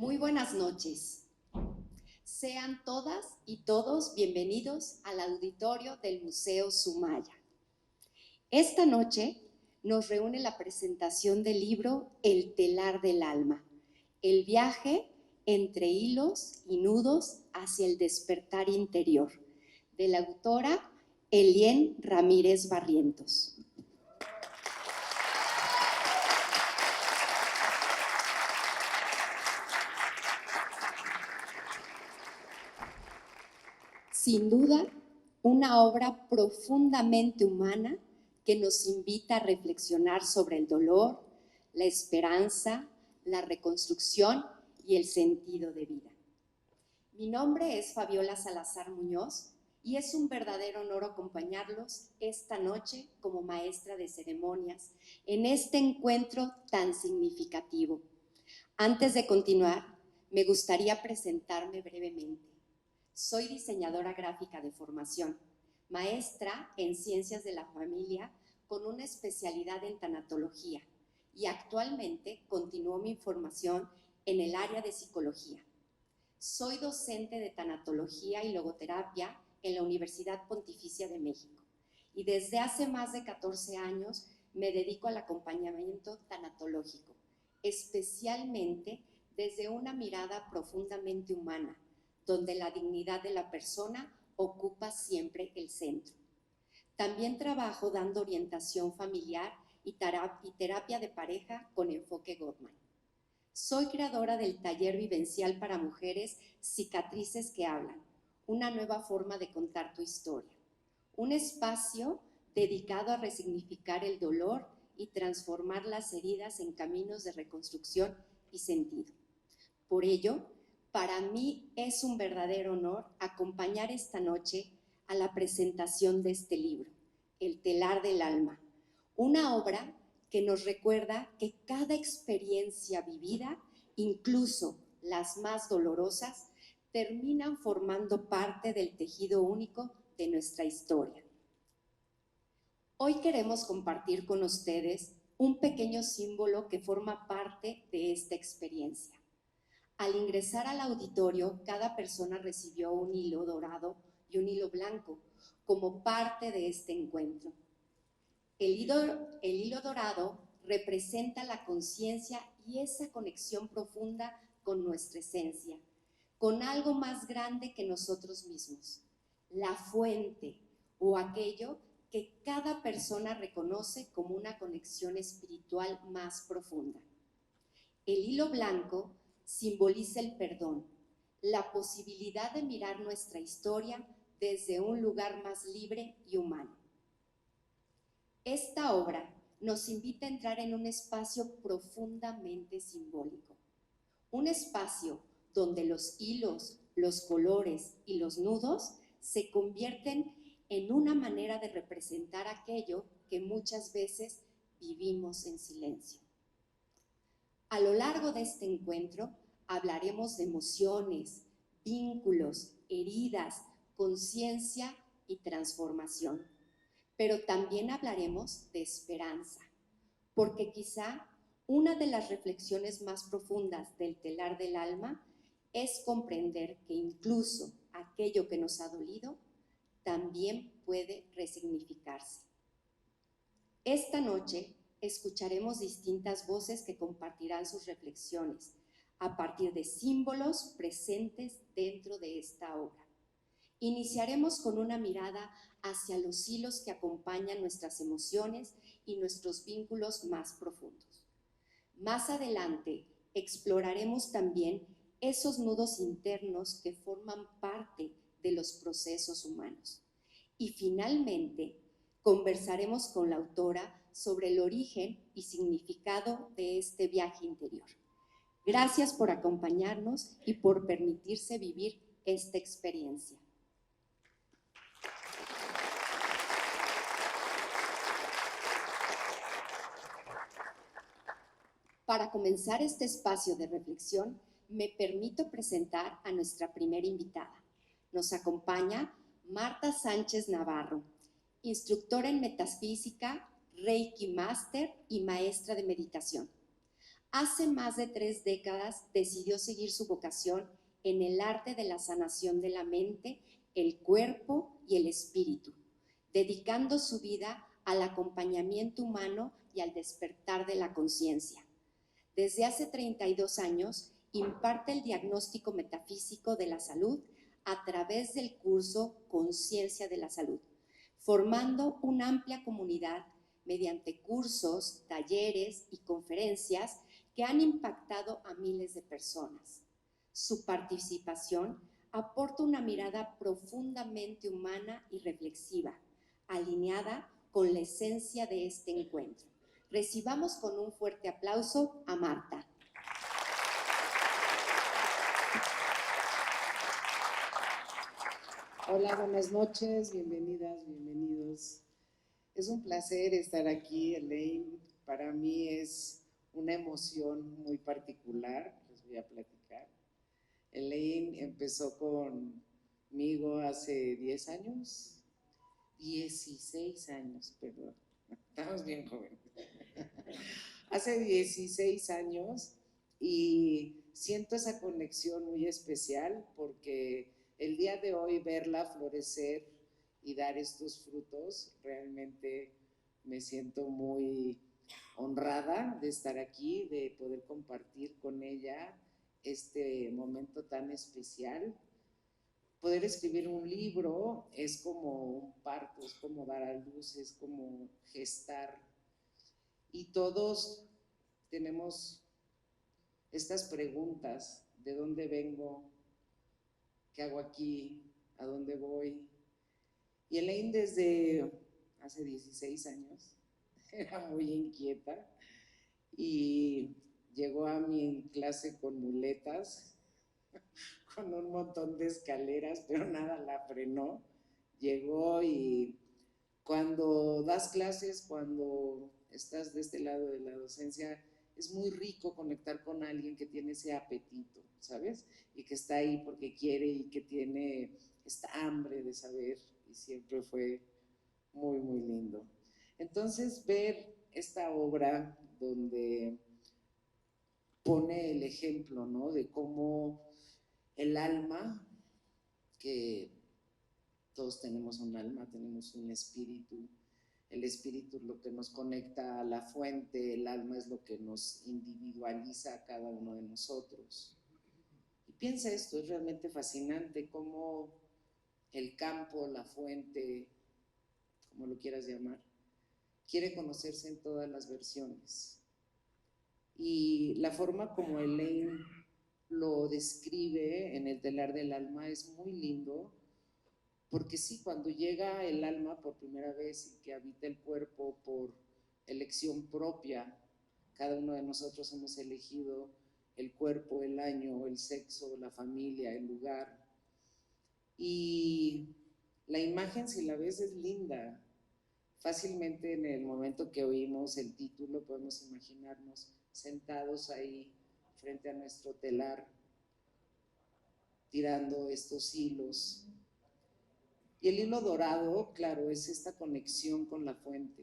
Muy buenas noches. Sean todas y todos bienvenidos al auditorio del Museo Sumaya. Esta noche nos reúne la presentación del libro El telar del alma, el viaje entre hilos y nudos hacia el despertar interior, de la autora Elien Ramírez Barrientos. Sin duda, una obra profundamente humana que nos invita a reflexionar sobre el dolor, la esperanza, la reconstrucción y el sentido de vida. Mi nombre es Fabiola Salazar Muñoz y es un verdadero honor acompañarlos esta noche como maestra de ceremonias en este encuentro tan significativo. Antes de continuar, me gustaría presentarme brevemente. Soy diseñadora gráfica de formación, maestra en Ciencias de la Familia con una especialidad en tanatología y actualmente continúo mi formación en el área de psicología. Soy docente de tanatología y logoterapia en la Universidad Pontificia de México y desde hace más de 14 años me dedico al acompañamiento tanatológico, especialmente desde una mirada profundamente humana, donde la dignidad de la persona ocupa siempre el centro. También trabajo dando orientación familiar y terapia de pareja con enfoque Gottman. Soy creadora del taller vivencial para mujeres Cicatrices que Hablan, una nueva forma de contar tu historia. Un espacio dedicado a resignificar el dolor y transformar las heridas en caminos de reconstrucción y sentido. Por ello, para mí es un verdadero honor acompañar esta noche a la presentación de este libro, El telar del alma, una obra que nos recuerda que cada experiencia vivida, incluso las más dolorosas, terminan formando parte del tejido único de nuestra historia. Hoy queremos compartir con ustedes un pequeño símbolo que forma parte de esta experiencia. Al ingresar al auditorio, cada persona recibió un hilo dorado y un hilo blanco como parte de este encuentro. El hilo dorado representa la conciencia y esa conexión profunda con nuestra esencia, con algo más grande que nosotros mismos, la fuente o aquello que cada persona reconoce como una conexión espiritual más profunda. El hilo blanco simboliza el perdón, la posibilidad de mirar nuestra historia desde un lugar más libre y humano. Esta obra nos invita a entrar en un espacio profundamente simbólico, un espacio donde los hilos, los colores y los nudos se convierten en una manera de representar aquello que muchas veces vivimos en silencio. A lo largo de este encuentro hablaremos de emociones, vínculos, heridas, conciencia y transformación. Pero también hablaremos de esperanza, porque quizá una de las reflexiones más profundas del telar del alma es comprender que incluso aquello que nos ha dolido también puede resignificarse. Esta noche escucharemos distintas voces que compartirán sus reflexiones a partir de símbolos presentes dentro de esta obra. Iniciaremos con una mirada hacia los hilos que acompañan nuestras emociones y nuestros vínculos más profundos. Más adelante exploraremos también esos nudos internos que forman parte de los procesos humanos. Y finalmente conversaremos con la autora sobre el origen y significado de este viaje interior. Gracias por acompañarnos y por permitirse vivir esta experiencia. Para comenzar este espacio de reflexión, me permito presentar a nuestra primera invitada. Nos acompaña Marta Sánchez Navarro, instructora en metafísica, Reiki Master y maestra de meditación. Hace más de 3 décadas decidió seguir su vocación en el arte de la sanación de la mente, el cuerpo y el espíritu, dedicando su vida al acompañamiento humano y al despertar de la conciencia. Desde hace 32 años imparte el diagnóstico metafísico de la salud a través del curso Conciencia de la Salud, formando una amplia comunidad mediante cursos, talleres y conferencias que han impactado a miles de personas. Su participación aporta una mirada profundamente humana y reflexiva, alineada con la esencia de este encuentro. Recibamos con un fuerte aplauso a Marta. Hola, buenas noches, bienvenidas, bienvenidos. Es un placer estar aquí, Elaine. Para mí es una emoción muy particular, les voy a platicar. Elaine empezó conmigo hace 10 años, 16 años, perdón. Estamos bien jóvenes. Hace 16 años y siento esa conexión muy especial porque el día de hoy verla florecer y dar estos frutos, realmente me siento muy honrada de estar aquí, de poder compartir con ella este momento tan especial. Poder escribir un libro es como un parto, es como dar a luz, es como gestar. Y todos tenemos estas preguntas: ¿de dónde vengo? ¿Qué hago aquí? ¿A dónde voy? Y Elaine desde hace 16 años era muy inquieta y llegó a mi clase con muletas, con un montón de escaleras, pero nada la frenó. Llegó y cuando das clases, cuando estás de este lado de la docencia, es muy rico conectar con alguien que tiene ese apetito, ¿sabes? Y que está ahí porque quiere y que tiene esta hambre de saber, y siempre fue muy, muy lindo. Entonces, ver esta obra donde pone el ejemplo, ¿no? De cómo el alma, que todos tenemos un alma, tenemos un espíritu. El espíritu es lo que nos conecta a la fuente, el alma es lo que nos individualiza a cada uno de nosotros. Y piensa esto, es realmente fascinante cómo el campo, la fuente, como lo quieras llamar, quiere conocerse en todas las versiones. Y la forma como Elaine lo describe en el telar del alma es muy lindo, porque sí, cuando llega el alma por primera vez y que habita el cuerpo por elección propia, cada uno de nosotros hemos elegido el cuerpo, el año, el sexo, la familia, el lugar. Y la imagen, si la ves, es linda. Fácilmente en el momento que oímos el título podemos imaginarnos sentados ahí frente a nuestro telar, tirando estos hilos. Y el hilo dorado, claro, es esta conexión con la fuente.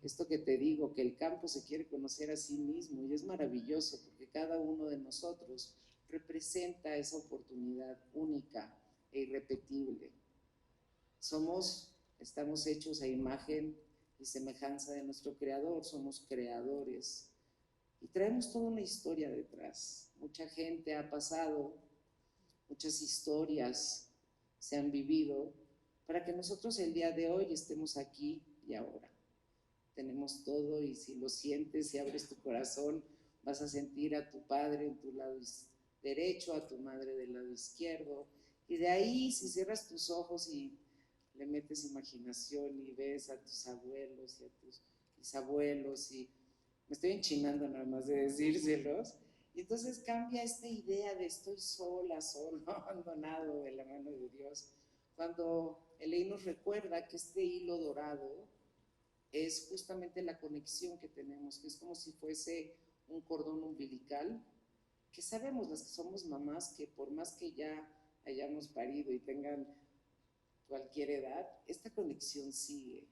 Esto que te digo, que el campo se quiere conocer a sí mismo y es maravilloso porque cada uno de nosotros representa esa oportunidad única e irrepetible. Estamos hechos a imagen y semejanza de nuestro Creador, somos creadores y traemos toda una historia detrás. Mucha gente ha pasado, muchas historias se han vivido para que nosotros el día de hoy estemos aquí y ahora. Tenemos todo y si lo sientes, si abres tu corazón, vas a sentir a tu padre en tu lado derecho, a tu madre del lado izquierdo. Y de ahí, si cierras tus ojos y le metes imaginación y ves a tus abuelos y a tus bisabuelos, y me estoy enchinando nada más de decírselos, y entonces cambia esta idea de estoy sola, solo, abandonado de la mano de Dios, cuando Elaine nos recuerda que este hilo dorado es justamente la conexión que tenemos, que es como si fuese un cordón umbilical, que sabemos las que somos mamás que por más que ya hayamos parido y tengan cualquier edad, esta conexión sigue.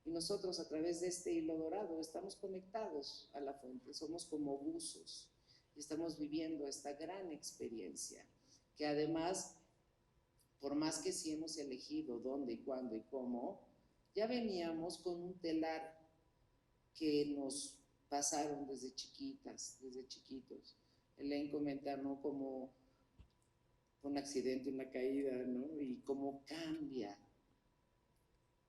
Y nosotros a través de este hilo dorado estamos conectados a la fuente, somos como buzos y estamos viviendo esta gran experiencia, que además, por más que sí hemos elegido dónde y cuándo y cómo, ya veníamos con un telar que nos pasaron desde chiquitas, desde chiquitos. Elaine comenta, ¿no? Como un accidente, una caída, ¿no? Y cómo cambia.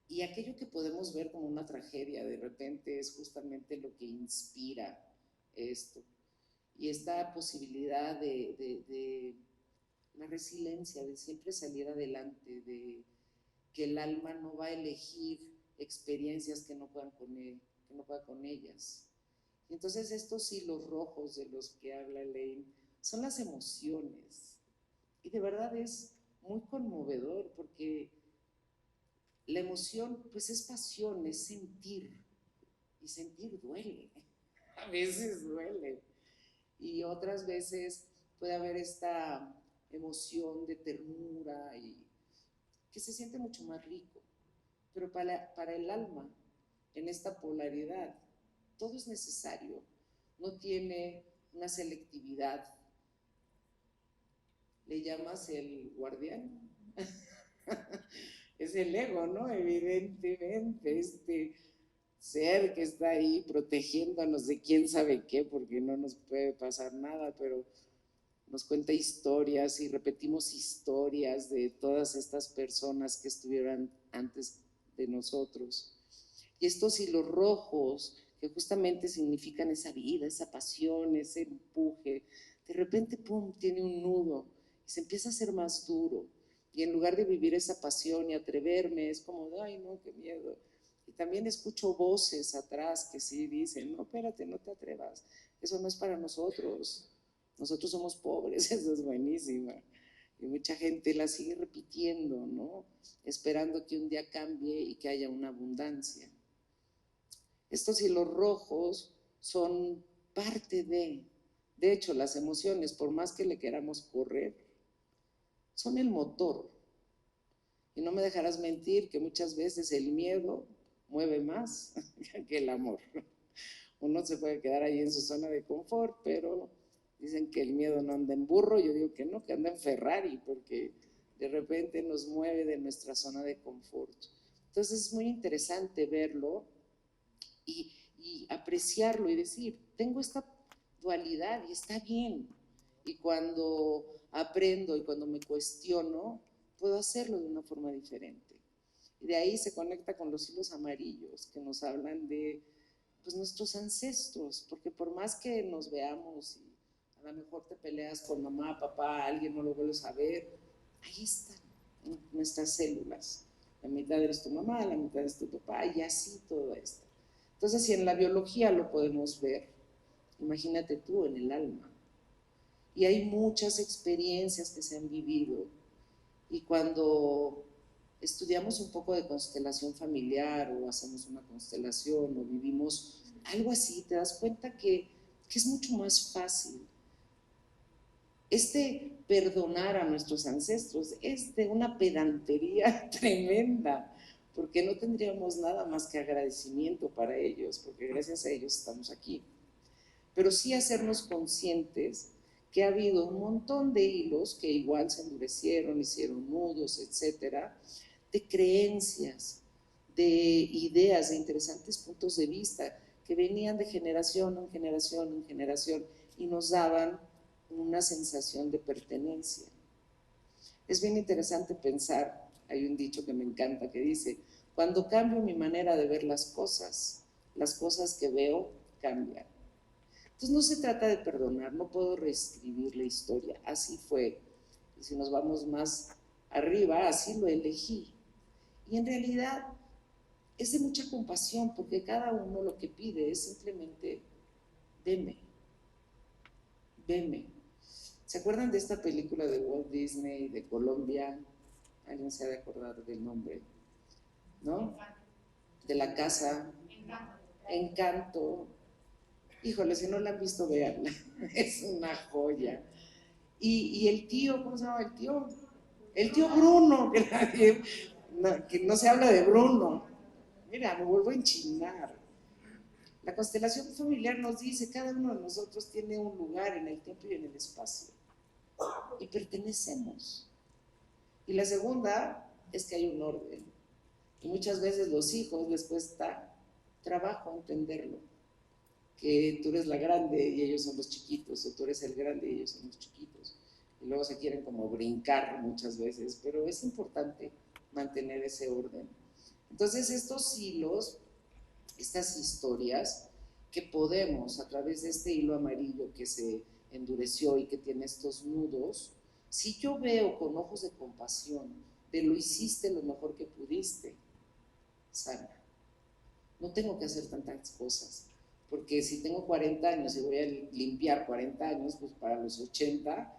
Y aquello que podemos ver como una tragedia de repente es justamente lo que inspira esto. Y esta posibilidad de la resiliencia, de siempre salir adelante, de que el alma no va a elegir experiencias que no puedan con, que no pueda con ellas. Y entonces estos hilos rojos de los que habla Elaine son las emociones. Y de verdad es muy conmovedor, porque la emoción pues es pasión, es sentir, y sentir duele, a veces duele, y otras veces puede haber esta emoción de ternura y que se siente mucho más rico, pero para el alma, en esta polaridad, todo es necesario, no tiene una selectividad. ¿Le llamas el guardián? Es el ego, ¿no? Evidentemente, este ser que está ahí protegiéndonos de quién sabe qué, porque no nos puede pasar nada, pero nos cuenta historias y repetimos historias de todas estas personas que estuvieron antes de nosotros. Y estos hilos rojos, que justamente significan esa vida, esa pasión, ese empuje, de repente, pum, tiene un nudo y se empieza a hacer más duro. Y en lugar de vivir esa pasión y atreverme, es como, ay, no, qué miedo. Y también escucho voces atrás que sí dicen, no, espérate, no te atrevas, eso no es para nosotros. Nosotros somos pobres, eso es buenísima. Y mucha gente la sigue repitiendo, ¿no? Esperando que un día cambie y que haya una abundancia. Estos hilos rojos son parte de hecho, las emociones, por más que le queramos correr, son el motor. Y no me dejarás mentir que muchas veces el miedo mueve más que el amor. Uno se puede quedar ahí en su zona de confort, pero dicen que el miedo no anda en burro, yo digo que no, que anda en Ferrari, porque de repente nos mueve de nuestra zona de confort. Entonces es muy interesante verlo y apreciarlo y decir, tengo esta dualidad y está bien. Y cuando aprendo y cuando me cuestiono, puedo hacerlo de una forma diferente. Y de ahí se conecta con los hilos amarillos que nos hablan de pues, nuestros ancestros, porque por más que nos veamos y a lo mejor te peleas con mamá, papá, alguien no lo vuelves a ver, ahí están nuestras células. La mitad eres tu mamá, la mitad es tu papá y así todo esto. Entonces, si en la biología lo podemos ver, imagínate tú en el alma. Y hay muchas experiencias que se han vivido. Y cuando estudiamos un poco de constelación familiar o hacemos una constelación o vivimos algo así, te das cuenta que es mucho más fácil. Perdonar a nuestros ancestros es de una pedantería tremenda, porque no tendríamos nada más que agradecimiento para ellos, porque gracias a ellos estamos aquí. Pero sí hacernos conscientes que ha habido un montón de hilos que igual se endurecieron, hicieron nudos, etcétera, de creencias, de ideas, de interesantes puntos de vista que venían de generación en generación en generación y nos daban una sensación de pertenencia. Es bien interesante pensar, hay un dicho que me encanta que dice, cuando cambio mi manera de ver las cosas que veo cambian. Entonces no se trata de perdonar, no puedo reescribir la historia, así fue. Y si nos vamos más arriba, así lo elegí. Y en realidad es de mucha compasión, porque cada uno lo que pide es simplemente, veme, veme. ¿Se acuerdan de esta película de Walt Disney de Colombia? Alguien se ha de acordar del nombre, ¿no? De la casa. Encanto. Híjole, si no la han visto, véanla. Es una joya. Y el tío, ¿cómo se llama el tío? El tío Bruno, que no se habla de Bruno. Mira, me vuelvo a enchinar. La constelación familiar nos dice, cada uno de nosotros tiene un lugar en el tiempo y en el espacio. Y pertenecemos. Y la segunda es que hay un orden. Y muchas veces los hijos les cuesta trabajo entenderlo. Que tú eres la grande y ellos son los chiquitos, o tú eres el grande y ellos son los chiquitos. Y luego se quieren como brincar muchas veces, pero es importante mantener ese orden. Entonces estos hilos, estas historias que podemos a través de este hilo amarillo que se endureció y que tiene estos nudos, si yo veo con ojos de compasión, de lo hiciste lo mejor que pudiste, sana. No tengo que hacer tantas cosas, porque si tengo 40 años y voy a limpiar 40 años, pues para los 80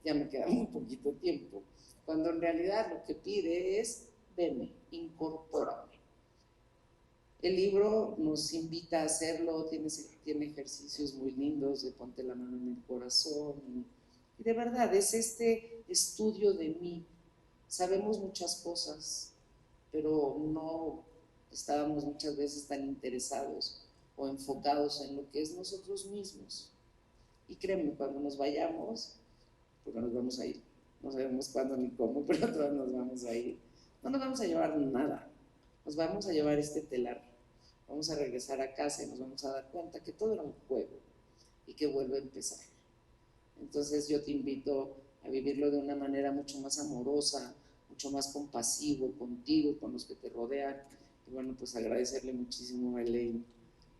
ya me queda muy poquito tiempo. cuando en realidad lo que pide es, veme, incorpórame. El libro nos invita a hacerlo, tiene ejercicios muy lindos de ponte la mano en el corazón y de verdad es este estudio de mí. Sabemos muchas cosas, pero no estábamos muchas veces tan interesados o enfocados en lo que es nosotros mismos. Y créeme, cuando nos vayamos, porque nos vamos a ir, no sabemos cuándo ni cómo, pero todos nos vamos a ir, no nos vamos a llevar nada, nos vamos a llevar este telar, vamos a regresar a casa y nos vamos a dar cuenta que todo era un juego y que vuelve a empezar. Entonces yo te invito a vivirlo de una manera mucho más amorosa, mucho más compasivo contigo y con los que te rodean. Y bueno, pues agradecerle muchísimo a Elaine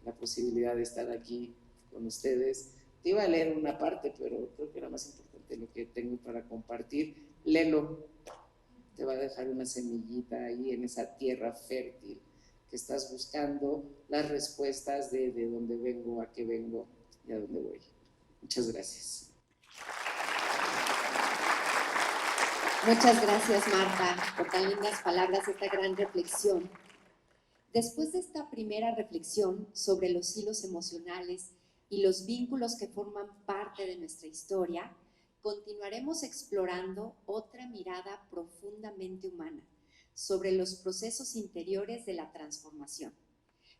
la posibilidad de estar aquí con ustedes. Te iba a leer una parte, pero creo que era más importante lo que tengo para compartir. Léelo, te va a dejar una semillita ahí en esa tierra fértil que estás buscando las respuestas de dónde vengo, a qué vengo y a dónde voy. Muchas gracias. Muchas gracias, Marta, por tan lindas palabras, esta gran reflexión. Después de esta primera reflexión sobre los hilos emocionales y los vínculos que forman parte de nuestra historia, continuaremos explorando otra mirada profundamente humana sobre los procesos interiores de la transformación.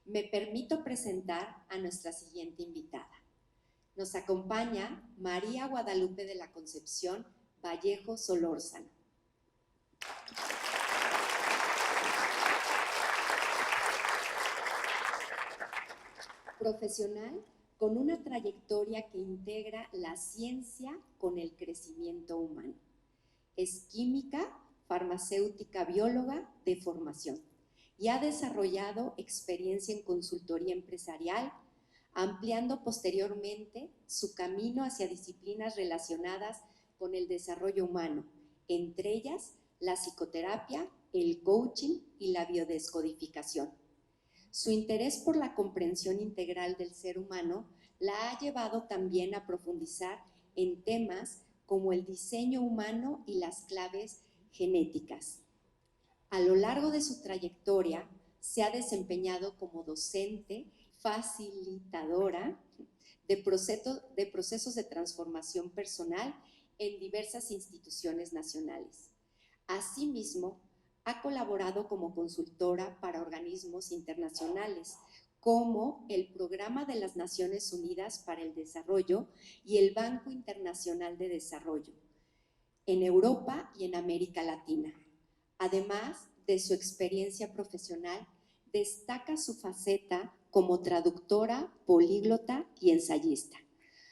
Me permito presentar a nuestra siguiente invitada. Nos acompaña María Guadalupe de la Concepción Vallejo Solórzano. Profesional con una trayectoria que integra la ciencia con el crecimiento humano. Es química, farmacéutica, bióloga de formación y ha desarrollado experiencia en consultoría empresarial, ampliando posteriormente su camino hacia disciplinas relacionadas con el desarrollo humano, entre ellas la psicoterapia, el coaching y la biodescodificación. Su interés por la comprensión integral del ser humano la ha llevado también a profundizar en temas como el diseño humano y las claves genéticas. A lo largo de su trayectoria se ha desempeñado como docente, facilitadora de procesos de transformación personal en diversas instituciones nacionales. Asimismo, ha colaborado como consultora para organismos internacionales, como el Programa de las Naciones Unidas para el Desarrollo y el Banco Internacional de Desarrollo, en Europa y en América Latina. Además de su experiencia profesional, destaca su faceta como traductora, políglota y ensayista.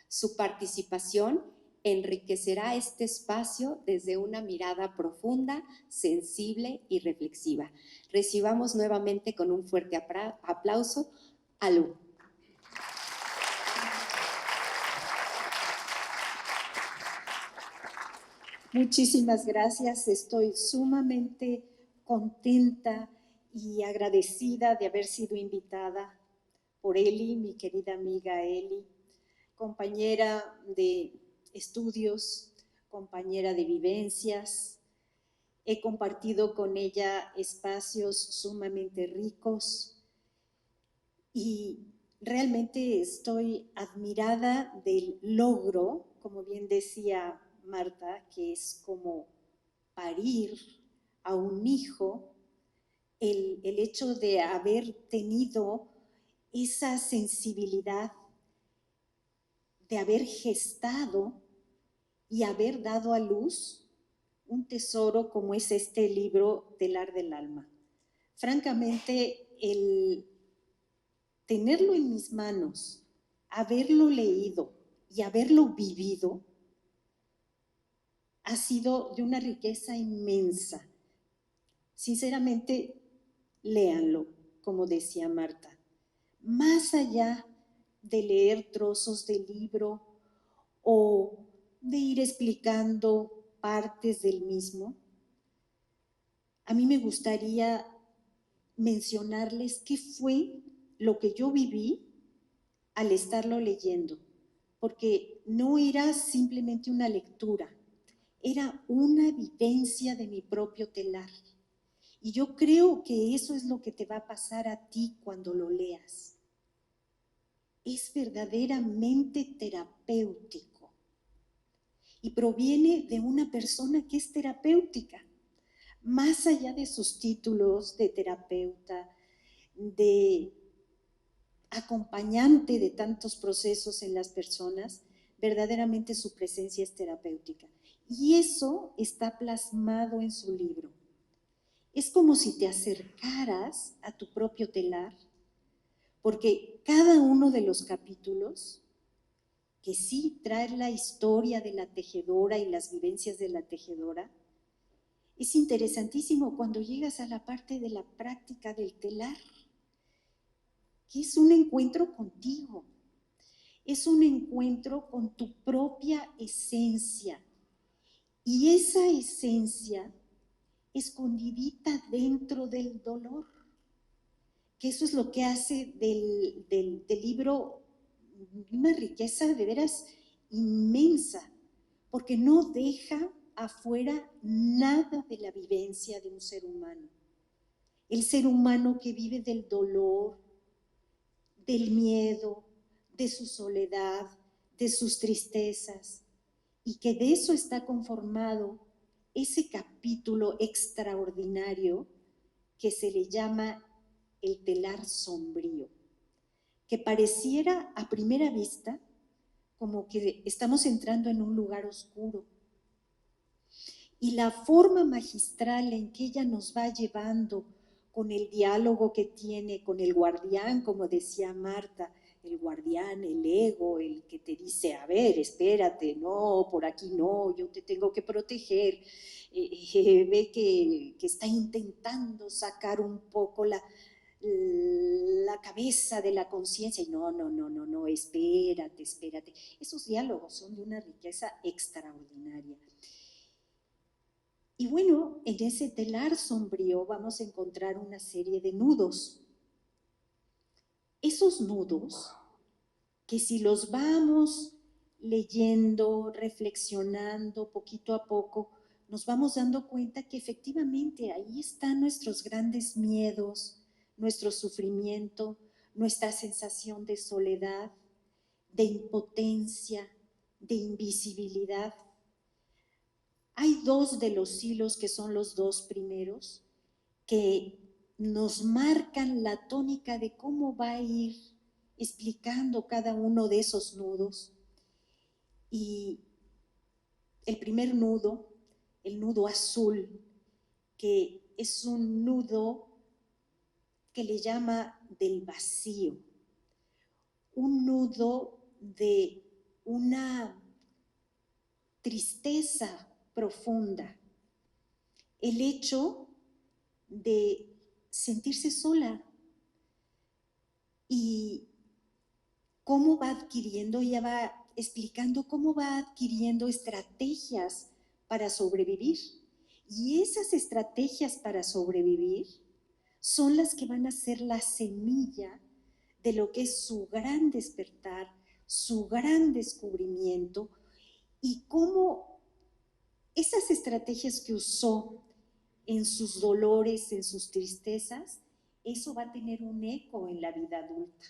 Su participación enriquecerá este espacio desde una mirada profunda, sensible y reflexiva. Recibamos nuevamente con un fuerte aplauso a Lu. Muchísimas gracias, estoy sumamente contenta y agradecida de haber sido invitada por Eli, mi querida amiga Eli, compañera de estudios, compañera de vivencias. He compartido con ella espacios sumamente ricos y realmente estoy admirada del logro, como bien decía Marta, que es como parir a un hijo, el hecho de haber tenido esa sensibilidad, de haber gestado y haber dado a luz un tesoro como es este libro Telar del Alma. Francamente, el tenerlo en mis manos, haberlo leído y haberlo vivido, ha sido de una riqueza inmensa. Sinceramente, léanlo, como decía Marta. Más allá de leer trozos del libro o de ir explicando partes del mismo, a mí me gustaría mencionarles qué fue lo que yo viví al estarlo leyendo, porque no era simplemente una lectura, era una vivencia de mi propio telar. Y yo creo que eso es lo que te va a pasar a ti cuando lo leas. Es verdaderamente terapéutico y proviene de una persona que es terapéutica. Más allá de sus títulos de terapeuta, de acompañante de tantos procesos en las personas, verdaderamente su presencia es terapéutica. Y eso está plasmado en su libro. Es como si te acercaras a tu propio telar, porque cada uno de los capítulos, que sí trae la historia de la tejedora y las vivencias de la tejedora, es interesantísimo cuando llegas a la parte de la práctica del telar, que es un encuentro contigo, es un encuentro con tu propia esencia. Y esa esencia escondidita dentro del dolor, que eso es lo que hace del libro una riqueza de veras inmensa, porque no deja afuera nada de la vivencia de un ser humano. El ser humano que vive del dolor, del miedo, de su soledad, de sus tristezas, y que de eso está conformado ese capítulo extraordinario que se le llama el telar sombrío, que pareciera a primera vista como que estamos entrando en un lugar oscuro. Y la forma magistral en que ella nos va llevando con el diálogo que tiene con el guardián, como decía Marta, el guardián, el ego, el que te dice, a ver, espérate, no, por aquí no, yo te tengo que proteger, ve que está intentando sacar un poco la cabeza de la conciencia y no, espérate. Esos diálogos son de una riqueza extraordinaria. Y bueno, en ese telar sombrío vamos a encontrar una serie de nudos. Esos nudos que si los vamos leyendo, reflexionando poquito a poco, nos vamos dando cuenta que efectivamente ahí están nuestros grandes miedos, nuestro sufrimiento, nuestra sensación de soledad, de impotencia, de invisibilidad. Hay dos de los hilos que son los dos primeros que nos marcan la tónica de cómo va a ir explicando cada uno de esos nudos. Y el primer nudo, el nudo azul, que es un nudo que le llama del vacío, un nudo de una tristeza profunda, el hecho de sentirse sola y cómo va adquiriendo, ella va explicando cómo va adquiriendo estrategias para sobrevivir. Y esas estrategias para sobrevivir son las que van a ser la semilla de lo que es su gran despertar, su gran descubrimiento y cómo esas estrategias que usó en sus dolores, en sus tristezas, eso va a tener un eco en la vida adulta.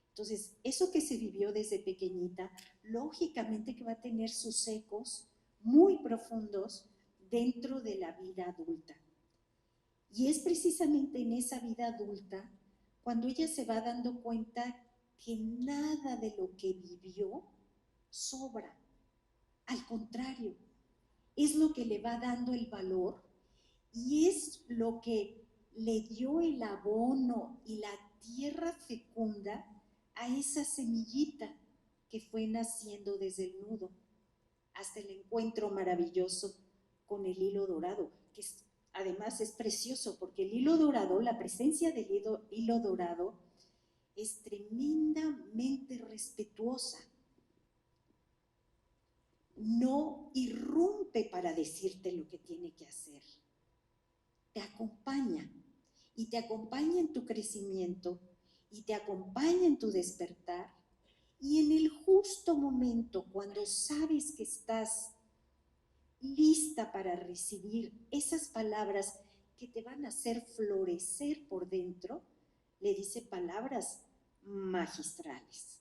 Entonces, eso que se vivió desde pequeñita, lógicamente que va a tener sus ecos muy profundos dentro de la vida adulta. Y es precisamente en esa vida adulta cuando ella se va dando cuenta que nada de lo que vivió sobra. Al contrario, es lo que le va dando el valor y es lo que le dio el abono y la tierra fecunda a esa semillita que fue naciendo desde el nudo hasta el encuentro maravilloso con el hilo dorado, que además es precioso porque el hilo dorado, la presencia del hilo dorado es tremendamente respetuosa. No irrumpe para decirte lo que tiene que hacer. Te acompaña y te acompaña en tu crecimiento y te acompaña en tu despertar y en el justo momento cuando sabes que estás lista para recibir esas palabras que te van a hacer florecer por dentro, le dice palabras magistrales.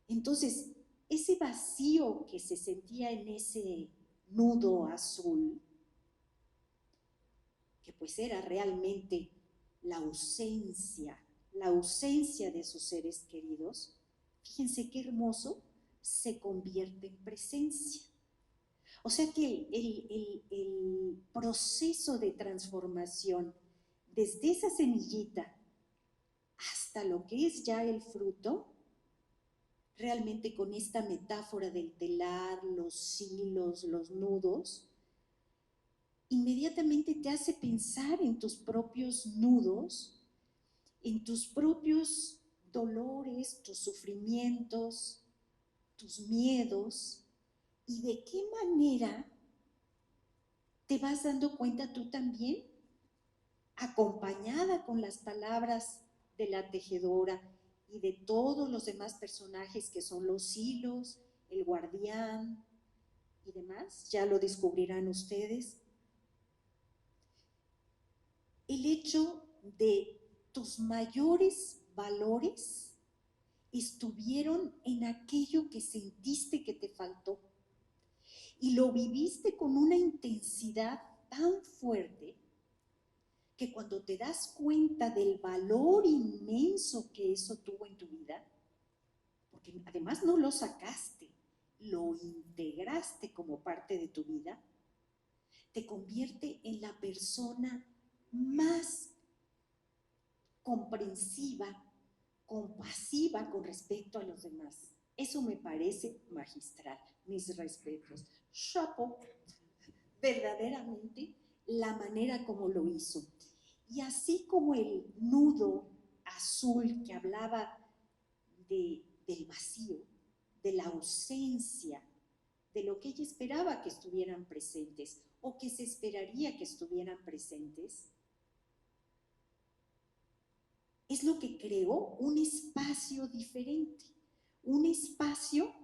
Entonces, ese vacío que se sentía en ese nudo azul, que pues era realmente la ausencia de sus seres queridos, fíjense qué hermoso, se convierte en presencia. O sea que el proceso de transformación, desde esa semillita hasta lo que es ya el fruto, realmente con esta metáfora del telar, los hilos, los nudos, inmediatamente te hace pensar en tus propios nudos, en tus propios dolores, tus sufrimientos, tus miedos, y de qué manera te vas dando cuenta tú también, acompañada con las palabras de la tejedora y de todos los demás personajes que son los hilos, el guardián y demás, ya lo descubrirán ustedes. El hecho de tus mayores valores estuvieron en aquello que sentiste que te faltó y lo viviste con una intensidad tan fuerte que cuando te das cuenta del valor inmenso que eso tuvo en tu vida, porque además no lo sacaste, lo integraste como parte de tu vida, te convierte en la persona más comprensiva, compasiva con respecto a los demás. Eso me parece magistral, mis respetos. Chapeau, verdaderamente la manera como lo hizo. Y así como el nudo azul que hablaba del vacío, de la ausencia, de lo que ella esperaba que estuvieran presentes o que se esperaría que estuvieran presentes, es lo que creó un espacio diferente, un espacio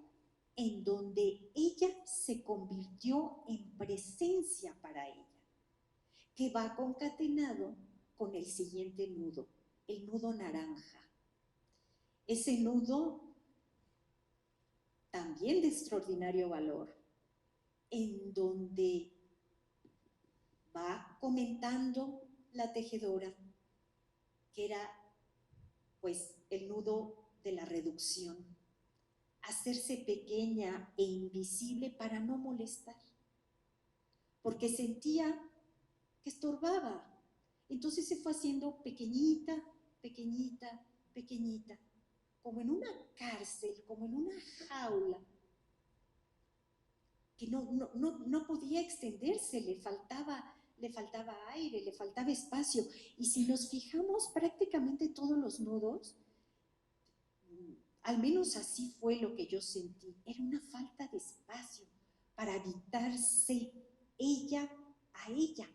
en donde ella se convirtió en presencia para ella, que va concatenado con el siguiente nudo, el nudo naranja. Ese nudo también de extraordinario valor, en donde va comentando la tejedora que era pues el nudo de la reducción, hacerse pequeña e invisible para no molestar, porque sentía que estorbaba. Entonces se fue haciendo pequeñita, pequeñita, pequeñita, como en una cárcel, como en una jaula, que no podía extenderse, le faltaba aire, le faltaba espacio. Y si nos fijamos, prácticamente todos los nudos, al menos así fue lo que yo sentí, era una falta de espacio para habitarse ella a ella,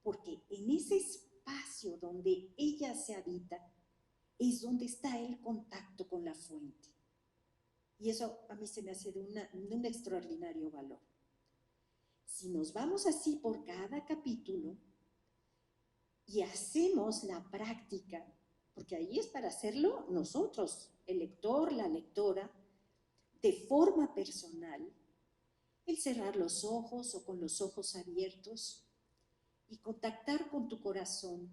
porque en ese espacio donde ella se habita es donde está el contacto con la fuente. Y eso a mí se me hace de un extraordinario valor. Si nos vamos así por cada capítulo y hacemos la práctica, porque ahí es para hacerlo nosotros, el lector, la lectora, de forma personal, el cerrar los ojos o con los ojos abiertos y contactar con tu corazón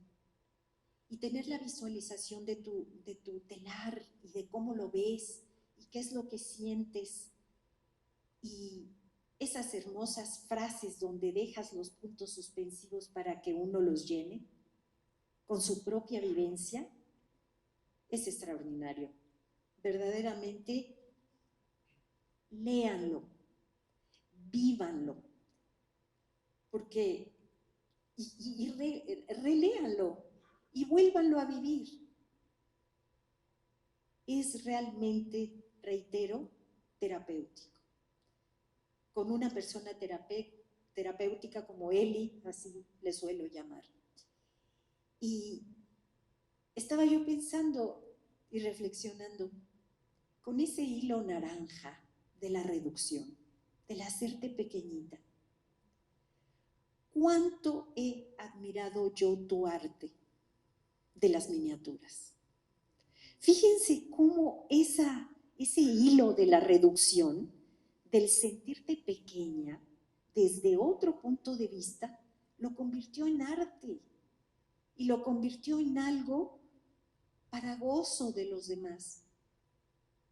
y tener la visualización de tu telar y de cómo lo ves y qué es lo que sientes y esas hermosas frases donde dejas los puntos suspensivos para que uno los llene con su propia vivencia, es extraordinario. Verdaderamente, léanlo, vívanlo, porque reléanlo y vuélvanlo a vivir. Es realmente, reitero, terapéutico. Con una persona terapéutica como Eli, así le suelo llamar. Y estaba yo pensando y reflexionando con ese hilo naranja de la reducción, del hacerte pequeñita. cuánto he admirado yo tu arte de las miniaturas. Fíjense cómo ese hilo de la reducción, del sentirte pequeña, desde otro punto de vista, lo convirtió en arte y lo convirtió en algo para gozo de los demás.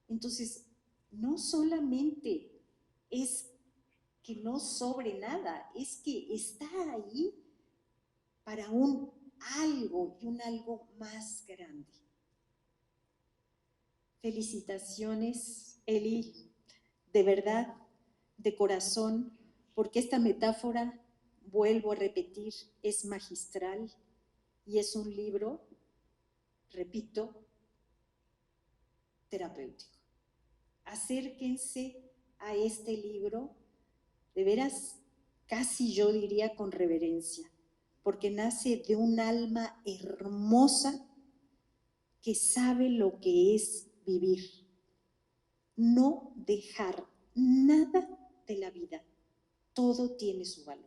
Entonces, no solamente es que no sobre nada, es que está ahí para un algo y un algo más grande. Felicitaciones, Eli, de verdad, de corazón, porque esta metáfora, vuelvo a repetir, es magistral y es un libro, repito, terapéutico. Acérquense a este libro, de veras, casi yo diría con reverencia, porque nace de un alma hermosa que sabe lo que es vivir. No dejar nada de la vida. Todo tiene su valor.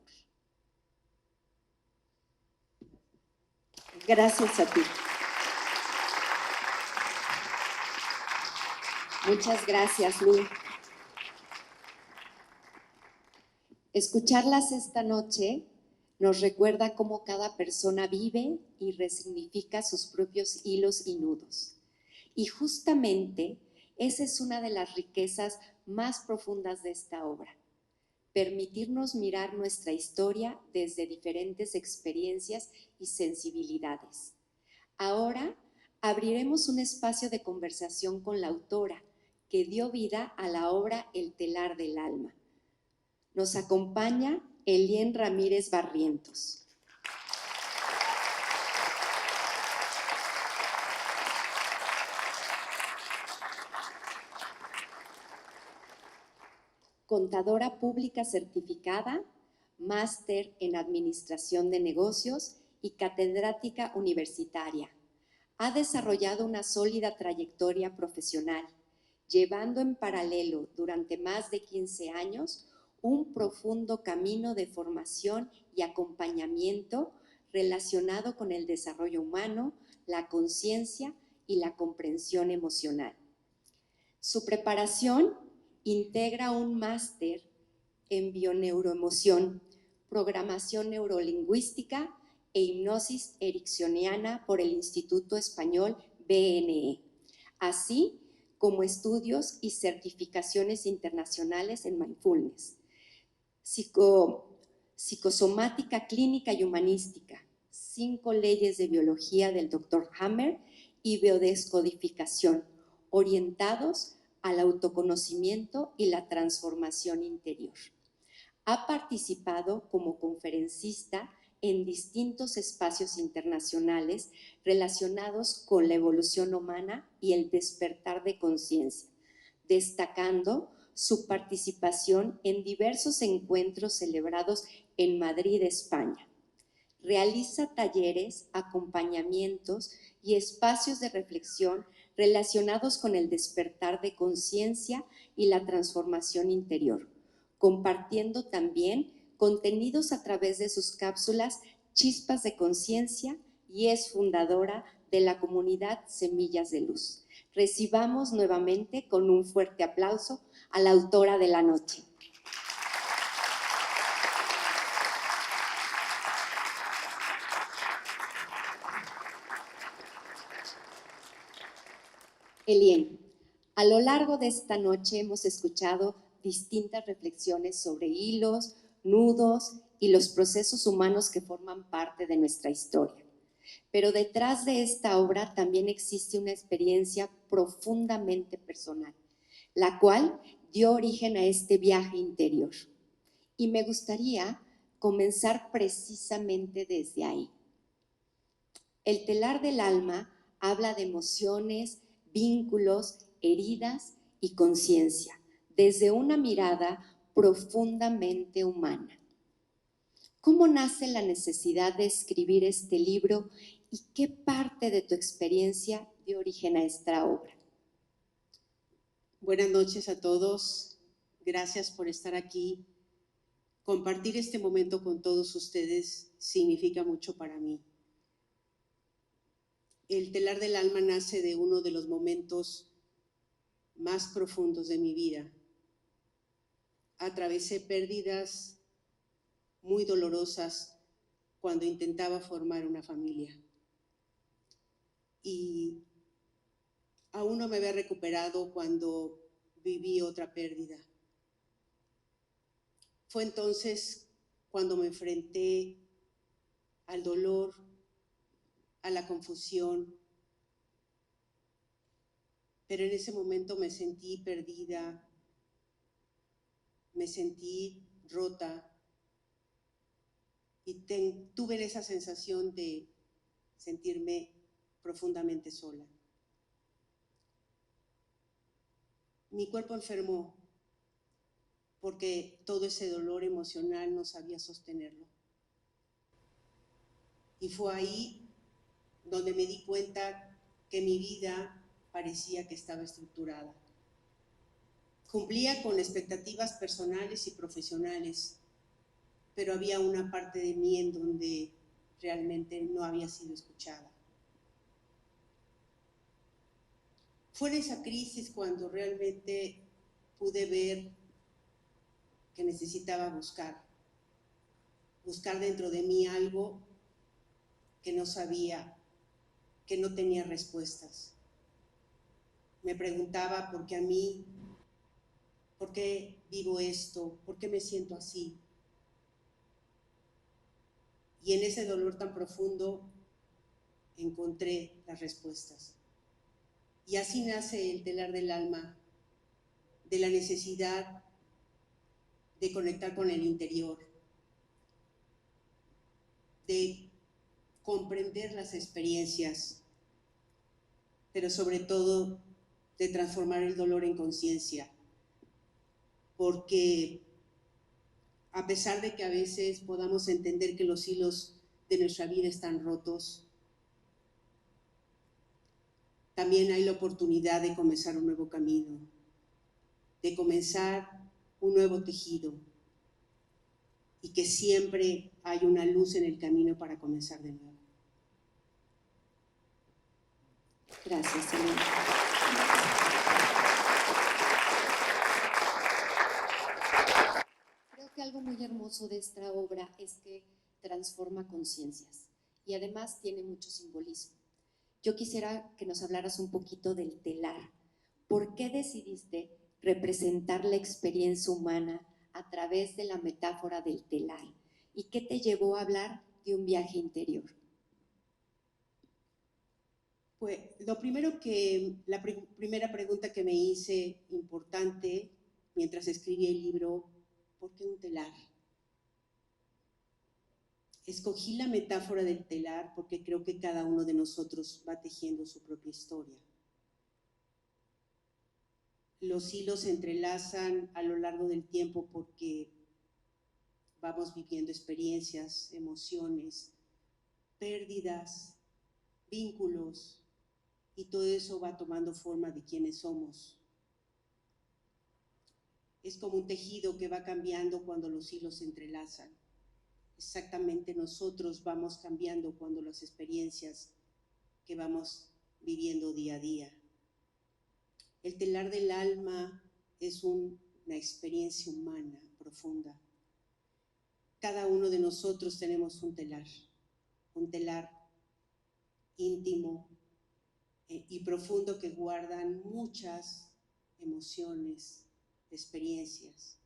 Gracias a ti. Muchas gracias, Lu. Escucharlas esta noche nos recuerda cómo cada persona vive y resignifica sus propios hilos y nudos. Y justamente esa es una de las riquezas más profundas de esta obra. Permitirnos mirar nuestra historia desde diferentes experiencias y sensibilidades. Ahora abriremos un espacio de conversación con la autora, que dio vida a la obra El telar del alma. Nos acompaña Elien Ramírez Barrientos. Contadora pública certificada, máster en Administración de Negocios y catedrática universitaria. Ha desarrollado una sólida trayectoria profesional, llevando en paralelo durante más de 15 años un profundo camino de formación y acompañamiento relacionado con el desarrollo humano, la conciencia y la comprensión emocional. Su preparación integra un máster en bioneuroemoción, programación neurolingüística e hipnosis ericksoniana por el Instituto Español BNE, así como estudios y certificaciones internacionales en mindfulness, psicosomática clínica y humanística, 5 leyes de biología del Dr. Hammer y biodescodificación, orientados al autoconocimiento y la transformación interior. Ha participado como conferencista en distintos espacios internacionales relacionados con la evolución humana y el despertar de conciencia, destacando su participación en diversos encuentros celebrados en Madrid, España. Realiza talleres, acompañamientos y espacios de reflexión relacionados con el despertar de conciencia y la transformación interior, compartiendo también contenidos a través de sus cápsulas Chispas de Conciencia, y es fundadora de la comunidad Semillas de Luz. Recibamos nuevamente con un fuerte aplauso a la autora de la noche. Elien, a lo largo de esta noche hemos escuchado distintas reflexiones sobre hilos, nudos y los procesos humanos que forman parte de nuestra historia. Pero detrás de esta obra también existe una experiencia profundamente personal, la cual dio origen a este viaje interior. Y me gustaría comenzar precisamente desde ahí. El telar del alma habla de emociones, vínculos, heridas y conciencia, desde una mirada profundamente humana. ¿Cómo nace la necesidad de escribir este libro y qué parte de tu experiencia dio origen a esta obra? Buenas noches a todos. Gracias por estar aquí compartir este momento con todos ustedes significa mucho para mí. El telar del alma nace de uno de los momentos más profundos de mi vida. Atravesé pérdidas muy dolorosas cuando intentaba formar una familia. Y aún no me había recuperado cuando viví otra pérdida. Fue entonces cuando me enfrenté al dolor, a la confusión, pero en ese momento me sentí perdida, me sentí rota y tuve esa sensación de sentirme profundamente sola. Mi cuerpo enfermó porque todo ese dolor emocional no sabía sostenerlo. Y fue ahí donde me di cuenta que mi vida parecía que estaba estructurada. Cumplía con expectativas personales y profesionales, pero había una parte de mí en donde realmente no había sido escuchada. Fue en esa crisis cuando realmente pude ver que necesitaba buscar dentro de mí algo que no sabía, que no tenía respuestas. Me preguntaba por qué a mí, por qué vivo esto, por qué me siento así. Y en ese dolor tan profundo encontré las respuestas. Y así nace el telar del alma, de la necesidad de conectar con el interior, de comprender las experiencias, pero sobre todo de transformar el dolor en conciencia, porque a pesar de que a veces podamos entender que los hilos de nuestra vida están rotos, también hay la oportunidad de comenzar un nuevo camino, de comenzar un nuevo tejido, y que siempre hay una luz en el camino para comenzar de nuevo. Gracias, Elena. Creo que algo muy hermoso de esta obra es que transforma conciencias y además tiene mucho simbolismo. Yo quisiera que nos hablaras un poquito del telar. ¿Por qué decidiste representar la experiencia humana a través de la metáfora del telar? ¿Y qué te llevó a hablar de un viaje interior? Pues lo primero la primera pregunta que me hice importante mientras escribí el libro, ¿por qué un telar? Escogí la metáfora del telar porque creo que cada uno de nosotros va tejiendo su propia historia. Los hilos se entrelazan a lo largo del tiempo porque vamos viviendo experiencias, emociones, pérdidas, vínculos, y todo eso va tomando forma de quiénes somos. Es como un tejido que va cambiando cuando los hilos se entrelazan. Exactamente nosotros vamos cambiando cuando las experiencias que vamos viviendo día a día. El telar del alma es una experiencia humana profunda. Cada uno de nosotros tenemos un telar íntimo y profundo que guardan muchas emociones, experiencias.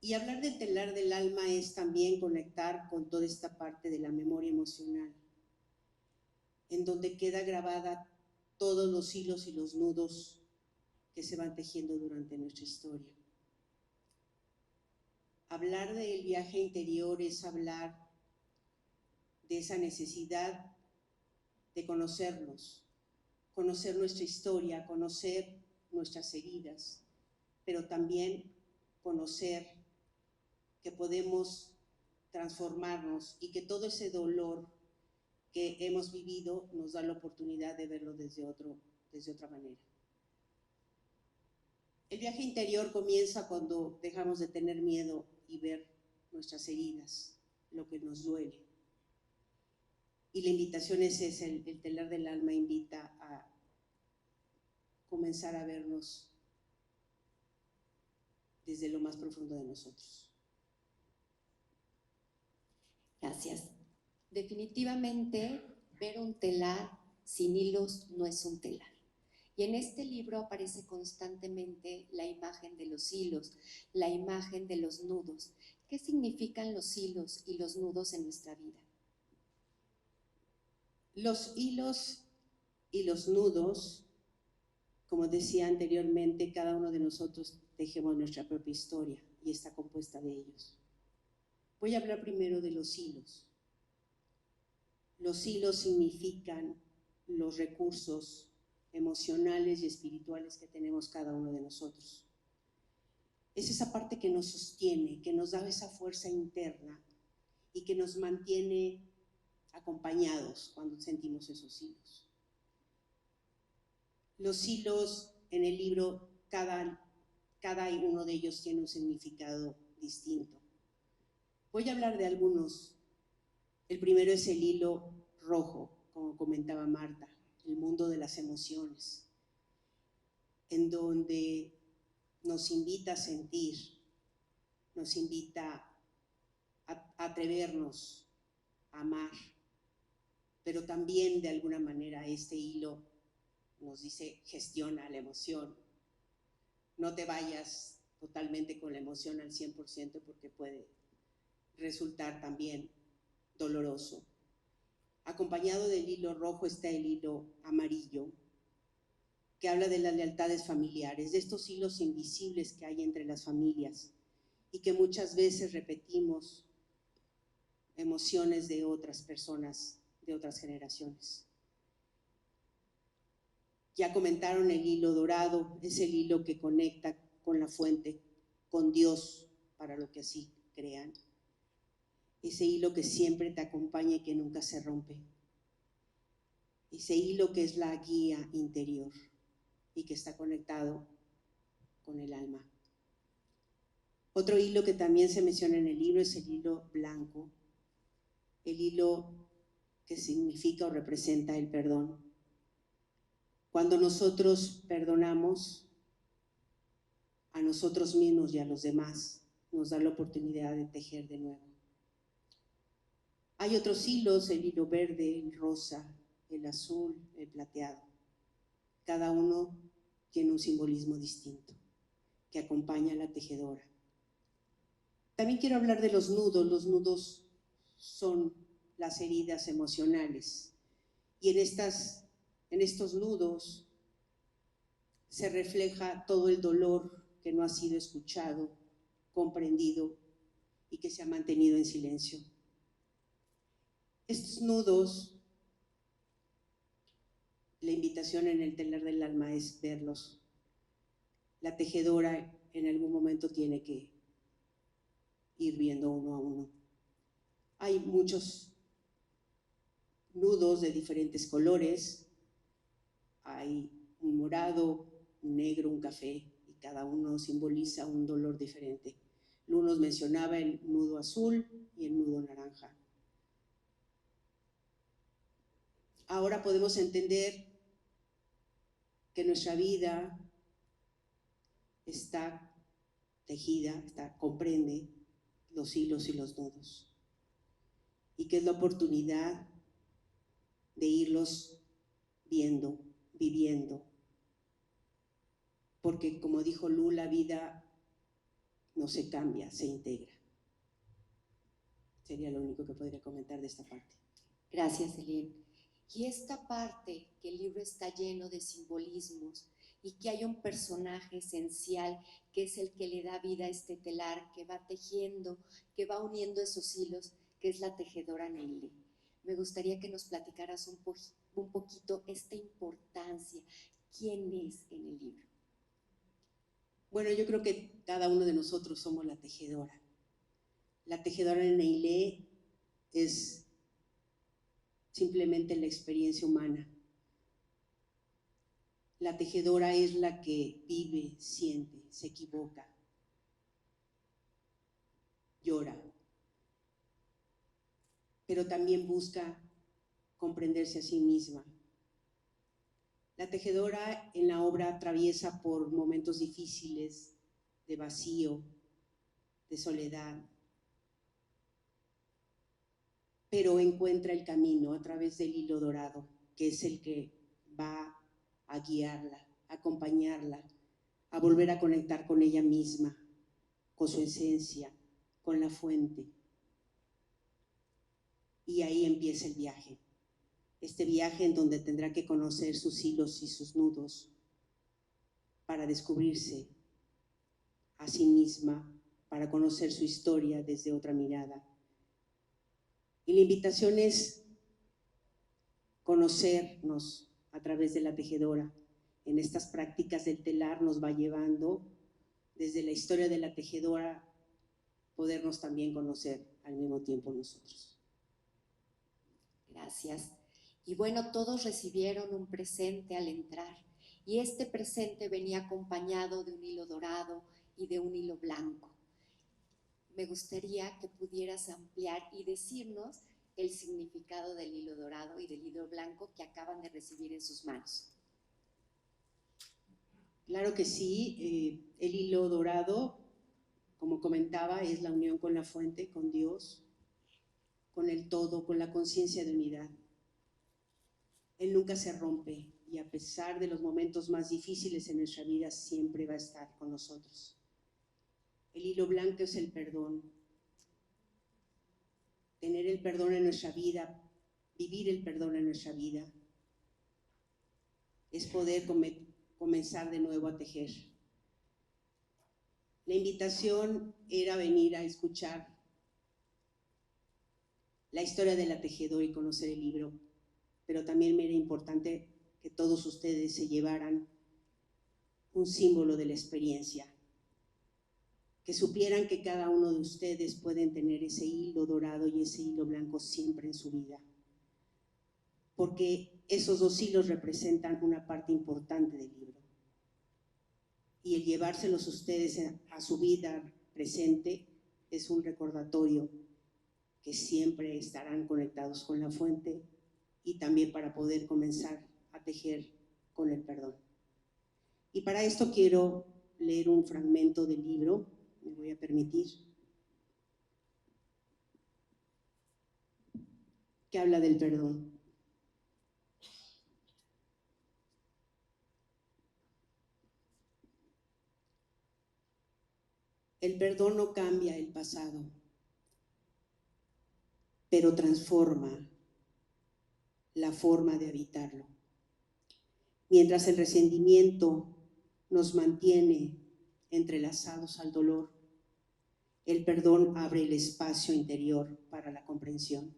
Y hablar del telar del alma es también conectar con toda esta parte de la memoria emocional, en donde queda grabada todos los hilos y los nudos que se van tejiendo durante nuestra historia. Hablar del viaje interior es hablar de esa necesidad de conocernos, conocer nuestra historia, conocer nuestras heridas, pero también conocer que podemos transformarnos y que todo ese dolor que hemos vivido nos da la oportunidad de verlo desde otra manera. El viaje interior comienza cuando dejamos de tener miedo y ver nuestras heridas, lo que nos duele. Y la invitación es esa, el telar del alma invita a comenzar a vernos desde lo más profundo de nosotros. Gracias. Definitivamente, ver un telar sin hilos no es un telar. Y en este libro aparece constantemente la imagen de los hilos, la imagen de los nudos. ¿Qué significan los hilos y los nudos en nuestra vida? Los hilos y los nudos, como decía anteriormente, cada uno de nosotros tejemos nuestra propia historia y está compuesta de ellos. Voy a hablar primero de los hilos. Los hilos significan los recursos emocionales y espirituales que tenemos cada uno de nosotros. Es esa parte que nos sostiene, que nos da esa fuerza interna y que nos mantiene acompañados cuando sentimos esos hilos. Los hilos en el libro, cada uno de ellos tiene un significado distinto. Voy a hablar de algunos. El primero es el hilo rojo, como comentaba Marta, el mundo de las emociones, en donde nos invita a sentir, nos invita a atrevernos a amar, pero también de alguna manera este hilo nos dice gestiona la emoción, no te vayas totalmente con la emoción al 100% porque puede resultar también doloroso. Acompañado del hilo rojo está el hilo amarillo, que habla de las lealtades familiares, de estos hilos invisibles que hay entre las familias y que muchas veces repetimos emociones de otras personas, de otras generaciones. Ya comentaron el hilo dorado, es el hilo que conecta con la fuente, con Dios, para lo que así crean. Ese hilo que siempre te acompaña y que nunca se rompe. Ese hilo que es la guía interior y que está conectado con el alma. Otro hilo que también se menciona en el libro es el hilo blanco, el hilo que significa o representa el perdón. Cuando nosotros perdonamos a nosotros mismos y a los demás, nos da la oportunidad de tejer de nuevo. Hay otros hilos, el hilo verde, el rosa, el azul, el plateado. Cada uno tiene un simbolismo distinto que acompaña a la tejedora. También quiero hablar de los nudos. Los nudos son las heridas emocionales y en estos nudos se refleja todo el dolor que no ha sido escuchado, comprendido y que se ha mantenido en silencio. Estos nudos, la invitación en el telar del alma es verlos. La tejedora en algún momento tiene que ir viendo uno a uno. Hay muchos nudos de diferentes colores, hay un morado, un negro, un café, y cada uno simboliza un dolor diferente. Lunos mencionaba el nudo azul y el nudo naranja. Ahora podemos entender que nuestra vida está tejida, comprende los hilos y los nudos, y que es la oportunidad de irlos viendo, viviendo, porque como dijo Lu, la vida no se cambia, se integra. Sería lo único que podría comentar de esta parte. Gracias, Elena. Y esta parte, que el libro está lleno de simbolismos y que hay un personaje esencial que es el que le da vida a este telar, que va tejiendo, que va uniendo esos hilos, que es la tejedora Neile. Me gustaría que nos platicaras un poquito esta importancia. ¿Quién es en el libro? Bueno, yo creo que cada uno de nosotros somos la tejedora. La tejedora Neile es simplemente la experiencia humana. La tejedora es la que vive, siente, se equivoca, llora, pero también busca comprenderse a sí misma. La tejedora en la obra atraviesa por momentos difíciles, de vacío, de soledad, pero encuentra el camino a través del hilo dorado, que es el que va a guiarla, a acompañarla, a volver a conectar con ella misma, con su esencia, con la fuente. Y ahí empieza el viaje. Este viaje en donde tendrá que conocer sus hilos y sus nudos para descubrirse a sí misma, para conocer su historia desde otra mirada. Y la invitación es conocernos a través de la tejedora. En estas prácticas del telar nos va llevando desde la historia de la tejedora, podernos también conocer al mismo tiempo nosotros. Gracias. Y bueno, todos recibieron un presente al entrar, y este presente venía acompañado de un hilo dorado y de un hilo blanco. Me gustaría que pudieras ampliar y decirnos el significado del hilo dorado y del hilo blanco que acaban de recibir en sus manos. Claro que sí, el hilo dorado, como comentaba, es la unión con la fuente, con Dios, con el todo, con la conciencia de unidad. Él nunca se rompe y a pesar de los momentos más difíciles en nuestra vida, siempre va a estar con nosotros. El hilo blanco es el perdón. Tener el perdón en nuestra vida, vivir el perdón en nuestra vida, es poder comenzar de nuevo a tejer. La invitación era venir a escuchar la historia de la tejedora y conocer el libro, pero también me era importante que todos ustedes se llevaran un símbolo de la experiencia, que supieran que cada uno de ustedes pueden tener ese hilo dorado y ese hilo blanco siempre en su vida, porque esos dos hilos representan una parte importante del libro. Y el llevárselos ustedes a su vida presente es un recordatorio que siempre estarán conectados con la fuente y también para poder comenzar a tejer con el perdón. Y para esto quiero leer un fragmento del libro, me voy a permitir, que habla del perdón. El perdón no cambia el pasado, pero transforma la forma de habitarlo. Mientras el resentimiento nos mantiene entrelazados al dolor, el perdón abre el espacio interior para la comprensión.